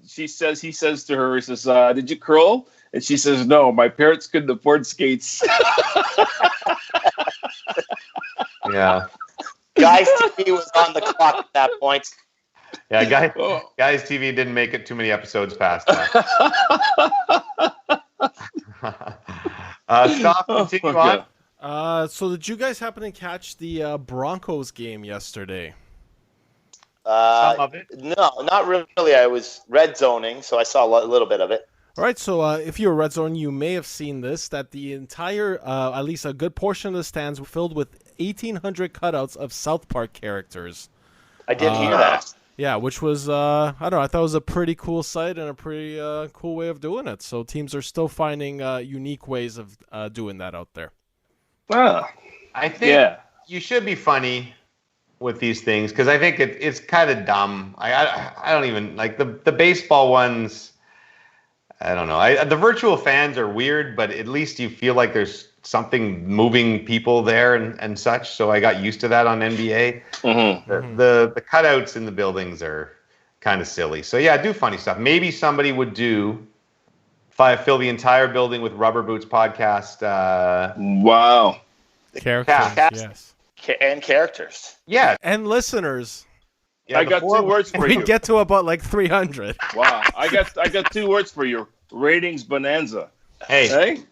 He says to her, he says, did you curl? And she says, no, my parents couldn't afford skates. Yeah. Guys TV was on the clock at that point. Yeah, Guys TV didn't make it too many episodes past that. Stoff, continue on. So did you guys happen to catch the Broncos game yesterday? Some of it? No, not really. I was red zoning, so I saw a little bit of it. All right, so if you're red zone, you may have seen this, that the entire, at least a good portion of the stands were filled with 1,800 cutouts of South Park characters. I did hear that. Yeah, which was, I don't know, I thought it was a pretty cool sight and a pretty cool way of doing it. So teams are still finding unique ways of doing that out there. Well, I think you should be funny with these things, because I think it's kind of dumb. I don't even, like, the baseball ones, I don't know. The virtual fans are weird, but at least you feel like there's something moving people there and such. So I got used to that on NBA. Mm-hmm. The cutouts in the buildings are kind of silly. So yeah, do funny stuff. Maybe somebody would fill the entire building with Rubber Boots podcast. Wow. Characters, yes. And characters. Yeah. And listeners. Yeah, I got 2 words for you. We get to about like 300. Wow. I got 2 words for you. Ratings bonanza. Hey?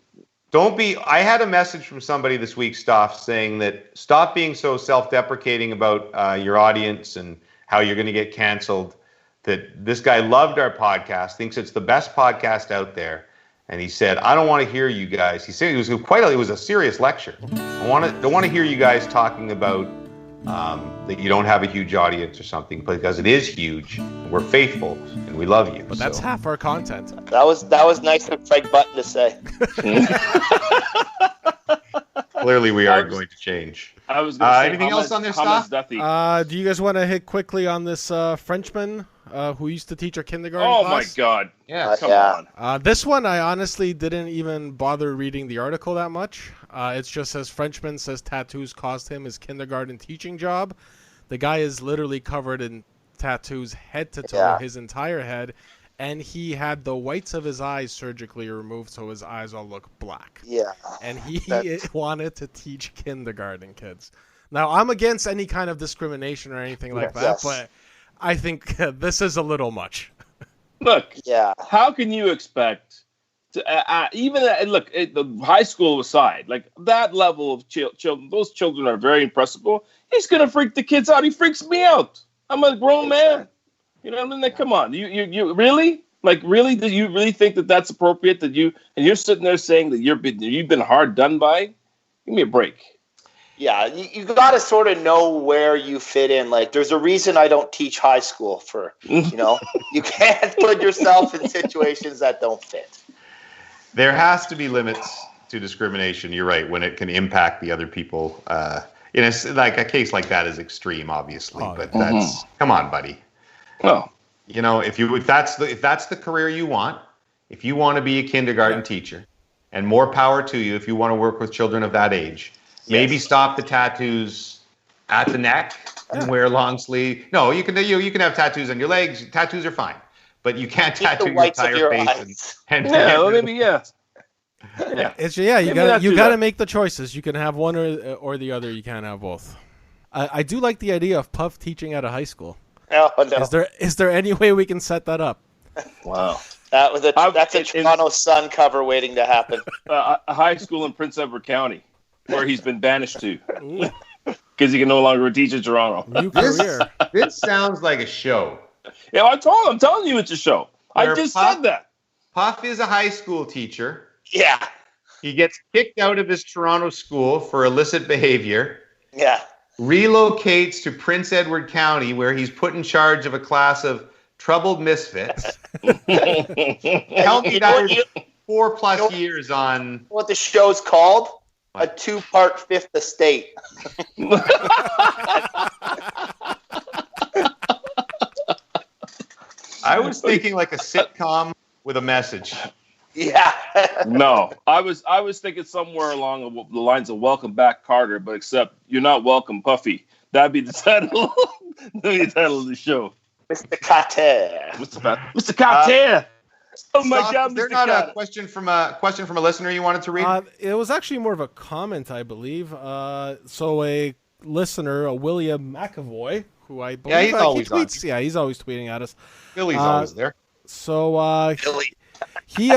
Don't be. I had a message from somebody this week, Stoff, saying that stop being so self-deprecating about your audience and how you're going to get canceled. That this guy loved our podcast, thinks it's the best podcast out there, and he said, "I don't want to hear you guys." He said it was a serious lecture. Don't want to hear you guys talking about that you don't have a huge audience or something, because it is huge. We're faithful and we love you. But that's half our content. That was nice of Craig Button to say. Clearly, we are going to change. I was going to say, anything else on their stuff? Do you guys want to hit quickly on this Frenchman who used to teach our kindergarten class? Oh, my God. Yeah, come on. This one, I honestly didn't even bother reading the article that much. It just says, Frenchman says tattoos cost him his kindergarten teaching job. The guy is literally covered in tattoos head to toe, his entire head. And he had the whites of his eyes surgically removed so his eyes all look black. Yeah. And he wanted to teach kindergarten kids. Now, I'm against any kind of discrimination or anything like that, but I think this is a little much. Look, how can you expect to the high school aside, like that level of children, those children are very impressible. He's going to freak the kids out. He freaks me out. I'm a grown man. You know what I mean? Like, come on. You really? Like, really? Do you really think that that's appropriate? And you're sitting there saying that you've been hard done by? Give me a break. Yeah, you got to sort of know where you fit in. Like, there's a reason I don't teach high school you can't put yourself in situations that don't fit. There has to be limits to discrimination. You're right, when it can impact the other people. Like a case like that is extreme, obviously, but that's come on, buddy. Well, if that's the career you want, if you want to be a kindergarten teacher, and more power to you if you want to work with children of that age, maybe stop the tattoos at the neck and wear long sleeve. No, you can have tattoos on your legs. Tattoos are fine, but you can't tattoo your entire face. And you got to make the choices. You can have one or the other. You can't have both. I do like the idea of Puff teaching at a high school. Oh, no. Is there any way we can set that up? Wow. That's a Toronto Sun cover waiting to happen. A high school in Prince Edward County, where he's been banished to, because he can no longer teach in Toronto. New career. This sounds like a show. Yeah, I'm telling you, it's a show. I just said that. Puff is a high school teacher. Yeah. He gets kicked out of his Toronto school for illicit behavior. Yeah. Relocates to Prince Edward County, where he's put in charge of a class of troubled misfits. Tell me that is 4+ years on... What the show's called? A 2-part Fifth Estate. I was thinking like a sitcom with a message. Yeah. No, I was thinking somewhere along the lines of "Welcome Back, Carter," but except you're not welcome, Puffy. That'd be the title. That'd be the title of the show. Mr. Carter. Mr. Carter. Oh my God! Is there not a question from a listener you wanted to read? It was actually more of a comment, I believe. So a listener, a William McAvoy, who I believe he's always tweets. Yeah, he's always tweeting at us. Billy's always there. So Billy. He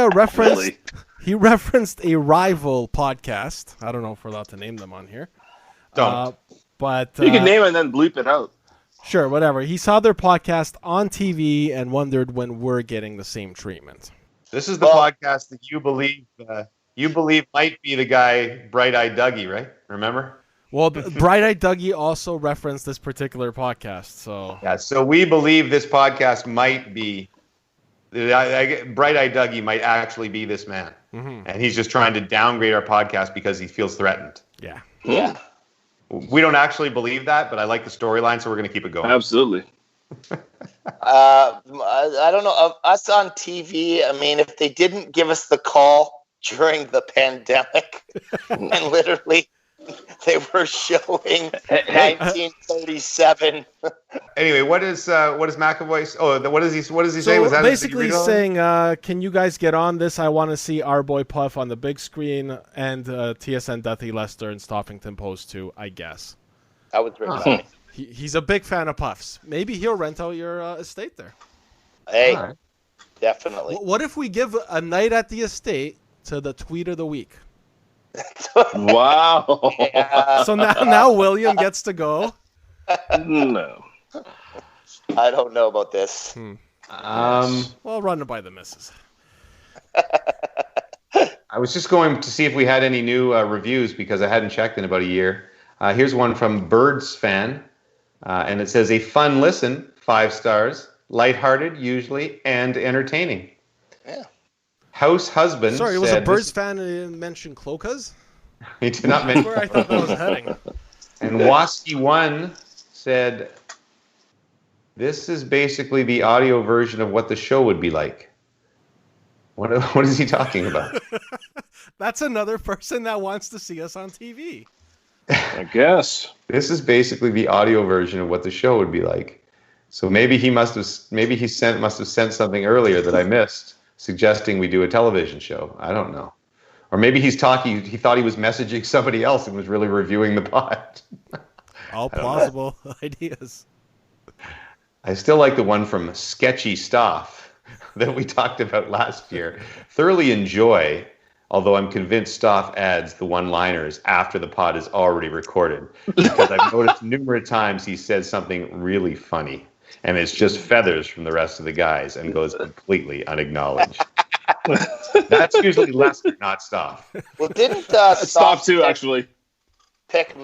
referenced a rival podcast. I don't know if we're allowed to name them on here. Don't. But you can name it and then bleep it out. Sure, whatever. He saw their podcast on TV and wondered when we're getting the same treatment. This is the podcast that you believe might be the guy, Bright-Eyed Dougie, right? Remember? Well, Bright-Eyed Dougie also referenced this particular podcast. So we believe this podcast might be. Bright-Eyed Dougie might actually be this man, and he's just trying to downgrade our podcast because he feels threatened. Yeah. We don't actually believe that, but I like the storyline, so we're going to keep it going. Absolutely. I don't know. Us on TV, I mean, if they didn't give us the call during the pandemic, and literally they were showing 1937. Anyway, what is McAvoy? Oh, what does he say? Was that basically saying, can you guys get on this? I want to see our boy Puff on the big screen and TSN Duthie Lester and Stoffington Post too, I guess. That was very funny. He's a big fan of Puffs. Maybe he'll rent out your estate there. Hey, definitely. What if we give a night at the estate to the tweet of the week? Wow. Yeah. So now William gets to go. No. I don't know about this. Well, run it by the missus. I was just going to see if we had any new reviews because I hadn't checked in about a year. Here's one from Birds Fan, and it says, a fun listen, 5 stars, lighthearted usually, and entertaining. Yeah. House husband. Sorry, it was a Birds fan who mentioned Cloacas? He did not mention where I thought that was heading. And Wasky1 said, this is basically the audio version of what the show would be like. What is he talking about? That's another person that wants to see us on TV. I guess. This is basically the audio version of what the show would be like. So maybe he must have sent something earlier that I missed, suggesting we do a television show. I don't know. Or maybe he thought he was messaging somebody else and was really reviewing the pod. All plausible ideas. I still like the one from Sketchy Stoff that we talked about last year. Thoroughly enjoy, although I'm convinced Stoff adds the one-liners after the pod is already recorded. Because I've noticed numerous times he says something really funny, and it's just feathers from the rest of the guys and goes completely unacknowledged. That's usually Lester, not Stoff. Well, didn't Stoff too, actually. Pick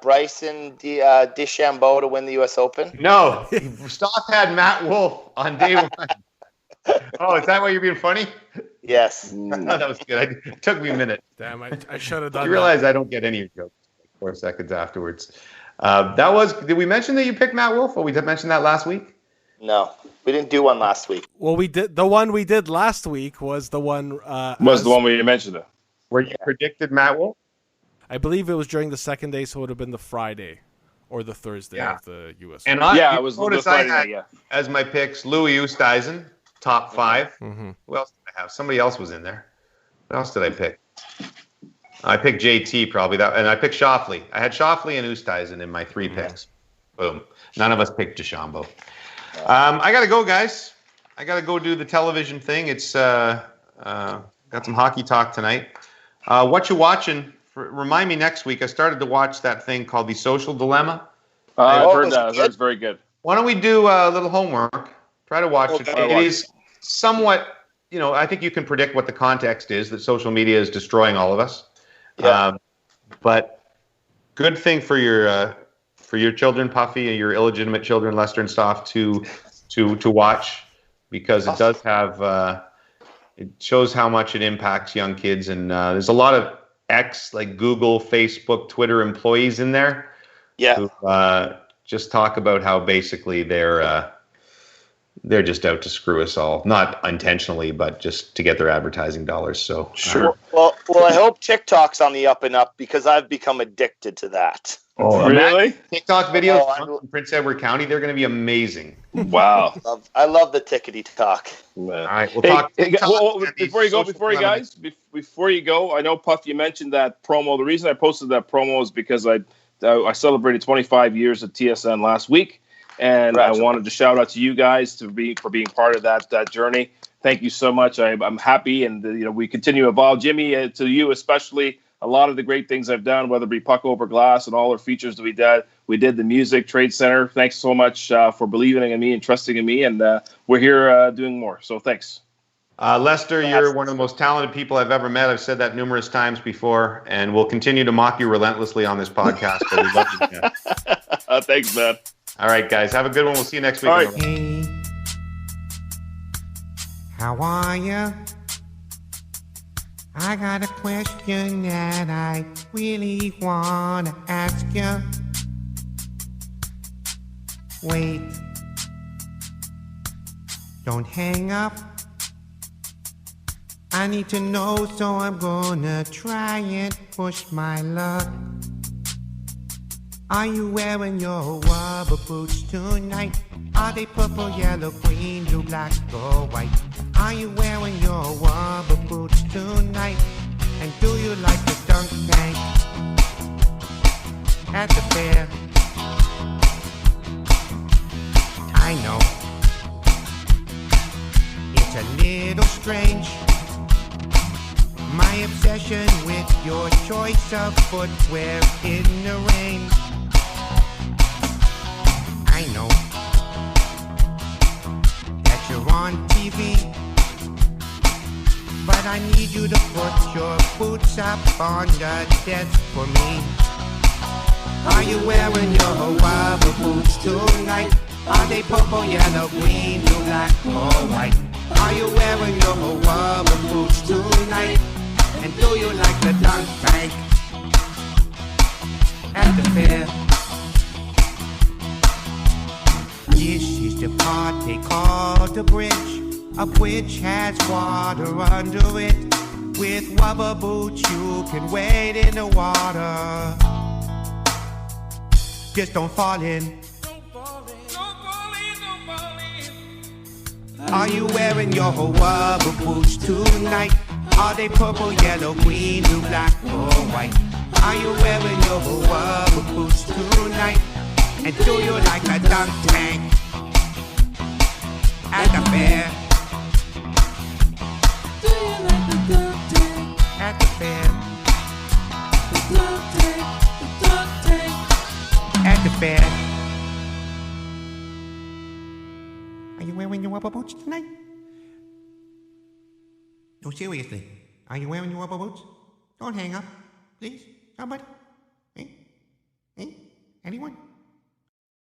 Bryson DeChambeau to win the U.S. Open? No, Stoff had Matt Wolff on day one. Oh, is that why you're being funny? Yes. That was good. It took me a minute. Damn, I should have done You realize I don't get any jokes like 4 seconds afterwards. Did we mention that you picked Matt Wolff? Or we mentioned that last week? No, we didn't do one last week. Well, we did. The one we did last week was the one. The one where you mentioned it. Where you predicted Matt Wolff? I believe it was during the second day, so it would have been the Friday or the Thursday of the U.S. And it was the Friday I had, night, as my picks, Louis Oosthuizen, top 5. Mm-hmm. Who else did I have? Somebody else was in there. What else did I pick? I picked JT probably, and I picked Schauffele. I had Schauffele and Oosthuizen in my 3 picks. Boom. None of us picked DeChambeau. I got to go, guys. I got to go do the television thing. It's got some hockey talk tonight. What you watching? Remind me next week. I started to watch that thing called The Social Dilemma. I've heard that. That's very good. Why don't we do a little homework? Try to watch it. It is somewhat, I think you can predict what the context is, that social media is destroying all of us. Yeah. But good thing for your children, Puffy, and your illegitimate children, Lester and Stoff, to watch, because it does have it shows how much it impacts young kids, and there's a lot of like Google, Facebook, Twitter employees in there. Yeah. Who just talk about how basically they're just out to screw us all, not intentionally, but just to get their advertising dollars. So sure. Well, I hope TikTok's on the up and up, because I've become addicted to that. Oh, really? TikTok videos from Prince Edward County, they're going to be amazing. Wow. I love the tickety talk. All right, we'll talk. Before you go, I know, Puff, you mentioned that promo. The reason I posted that promo is because I celebrated 25 years at TSN last week, and I wanted to shout out to you guys for being part of that journey. Thank you so much. I'm happy, and we continue to evolve. Jimmy, to you especially, a lot of the great things I've done, whether it be Puck Over Glass and all our features that we did. We did the Music Trade Center. Thanks so much for believing in me and trusting in me, and we're here doing more. So thanks. Lester, you're one of the most talented people I've ever met. I've said that numerous times before, and we'll continue to mock you relentlessly on this podcast. But we love you, man. Thanks, man. All right, guys. Have a good one. We'll see you next week. All right. Hey, how are you? I got a question that I really want to ask you. Wait, don't hang up. I need to know, so I'm gonna try and push my luck. Are you wearing your rubber boots tonight? Are they purple, yellow, green, blue, black, or white? Are you wearing your rubber boots tonight? And do you like the dunk tank at the fair? I know it's a little strange, my obsession with your choice of footwear in the rain. I know that you're on TV, but I need you to put your boots up on the desk for me. Are you wearing your rubber boots tonight? Are they purple, yellow, green, blue, black, or white? Are you wearing your rubber boots tonight? And do you like the dunk tank at the fair. This is the part they call the bridge, of which has water under it. With rubber boots you can wade in the water. Just don't fall in. Are you wearing your rubber boots tonight? Are they purple, yellow, green, blue, black, or white? Are you wearing your rubber boots tonight? And do you like a dunk tank at the fair? Do you like the dunk tank at the fair? The dunk tank at the fair. Are you wearing your rubber boots tonight? No, seriously. Are you wearing your rubber boots? Don't hang up, please. Somebody. Hey? Anyone?